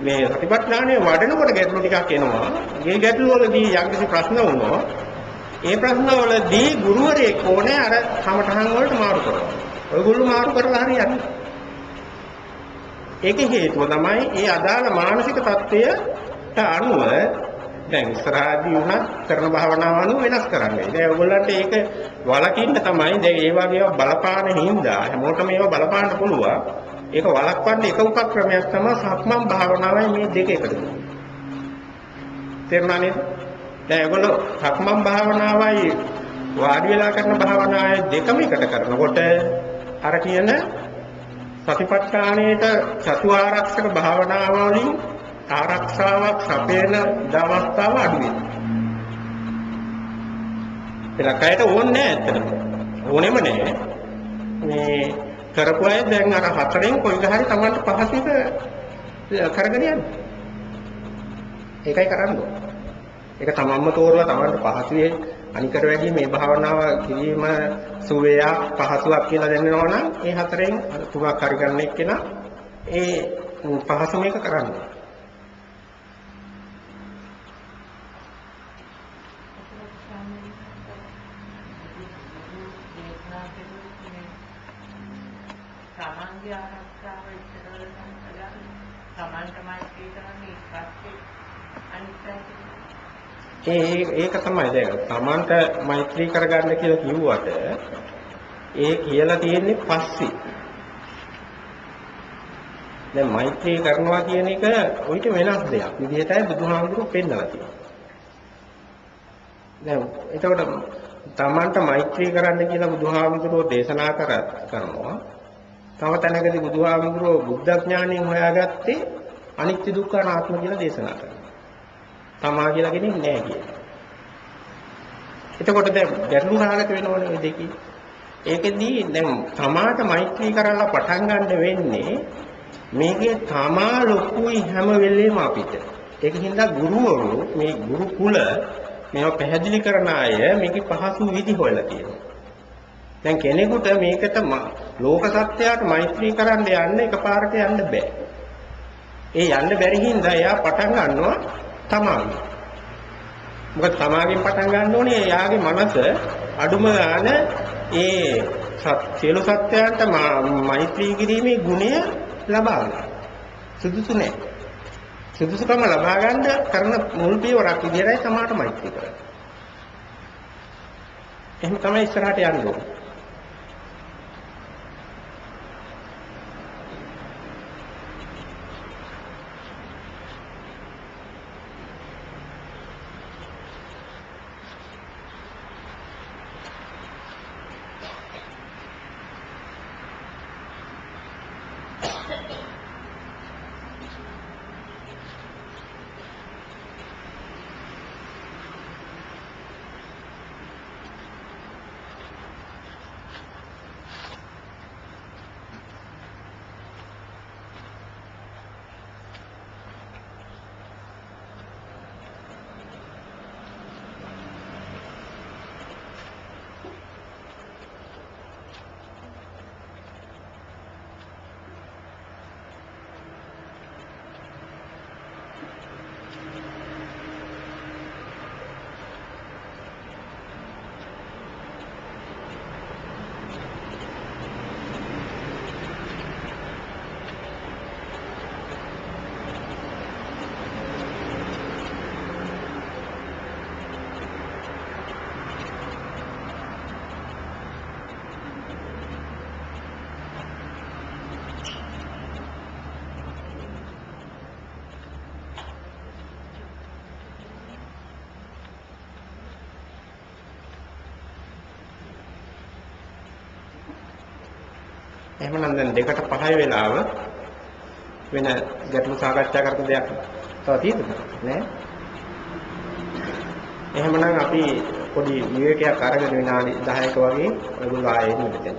මේ සතිපට්ඨානය වඩනකොට ගැටලු ටිකක් එනවා. මේ ගැටලු වලදී යම් කිසි ප්‍රශ්න වුණොත් ඒ ප්‍රශ්න වලදී ගුරුවරයෙක් ඕනේ අර කමඨහන් වලට මාරු කරනවා. ඔයගොල්ලෝ මාරු කරලා හරියන්නේ. ඒකේ හේතුව තමයි ඒ අදාළ මානසික தත්ත්වයට අනුව දැන් ඉස්සරහදී උනත් කරන භාවනාව අනුව වෙනස් කරන්නේ. දැන් ඔයගොල්ලන්ට ඒක වලකින්න තමයි දැන් ඒ වගේ බලපාන හින්දා හැමෝටම ඒවා බලපාන්න පුළුවන්. ඒක වළක්වන්න එක උපක්‍රමයක් තමයි සක්මන් භාවනාවයි මේ දෙක එකතු කරන්නේ. තේරුණා නේද? දැන් ඒගොල්ලෝ සක්මන් භාවනාවයි වාඩි වෙලා කරන භාවනාවයි දෙකම එකට කරනකොට අර කියන සතිපට්ඨානයේට චතුආරක්ෂක භාවනාව වලින් ආරක්ෂාවක් සපයන දවස්තාව අඩු වෙනවා. ඒලකයට ඕනේ නැහැ ඇත්තටම. ඕනෙම නැහැ. මේ කරපු අය දැන් අර හතරෙන් කොයි ගහරි Tamanට පහසුක කරගෙන යන්න. ඒකයි කරන්න ඕනේ. ඒක තමන්ම තෝරලා තමන්ට පහසුවේ අනිකට වැඩි මේ භාවනාව කිරීම සුවයක් පහසුවක් කියලා දැනෙනවා නම් ඒ හතරෙන් තුනක් හරි ගන්න එක්කෙනා ඒ පහසු මේක කරන්න. සමාන්ගේ ආරක්ෂාව ඉස්සරහට ගන්න සමාන්තමයි කරන්නේ ඉස්සත් අනිත් ඒක තමයි දැන් තමන්ට මෛත්‍රී කරගන්න කියලා කිව්වට ඒ කියලා තියෙන්නේ පස්සේ. දැන් මෛත්‍රී කරනවා කියන එක ඔයිට වෙනස් දෙයක්. විදිහටයි බුදුහාමුදුරුවෝ පෙන්නලා තියෙන්නේ. දැන් එතකොට තමන්ට මෛත්‍රී කරන්න කියලා බුදුහාමුදුරුවෝ දේශනා කරනවා. තව තැනකදී බුදුහාමුදුරුවෝ බුද්ධ ඥාණයෙන් හොයාගත්තේ අනිත්‍ය දුක්ඛ අනාත්ම කියලා දේශනා කරනවා. තමා කියලා කෙනෙක් නැහැ කියලා. එතකොට දැන් ගැටලු රාගත වෙනවනේ මේ දෙකේ. ඒකෙදී දැන් තමාට මෛත්‍රී කරලා පටන් ගන්න වෙන්නේ මේකේ තමා ලොකුයි හැම වෙලේම අපිට. ඒකින්ද ගුරුවරු මේ ගුරු කුල මේවා පැහැදිලි කරන අය මේකේ පහසු විදි හොයලා තියෙනවා. දැන් කෙනෙකුට මේකට ලෝක සත්‍යයට මෛත්‍රී කරන්න යන්න එකපාරට යන්න බෑ. ඒ යන්න බැරි හින්දා එයා පටන් ගන්නවා තමාගේ. මොකද තමාගෙන් පටන් ගන්න ඕනේ එයාගේ මනස අඩුම ගන්න ඒ සියලු සත්‍යයන්ට මෛත්‍රී කිරීමේ ගුණය ලබා ගන්න. සුදුසු නැහැ. සුදුසුකම ලබා ගන්න කරන මුල් පියවරක් විදිහටයි තමාට මෛත්‍රී කරන්නේ. එහෙනම් තමයි ඉස්සරහට යන්න ඕනේ. එහෙමනම් දැන් 2:05 වෙලාව වෙන ගැටළු සාකච්ඡා කරපු දෙයක් තව තියෙද? නෑ. එහෙමනම් අපි පොඩි විවේකයක් අරගෙන විනාඩි 10ක වගේ ඔයගොල්ලෝ ආයෙත් මෙතන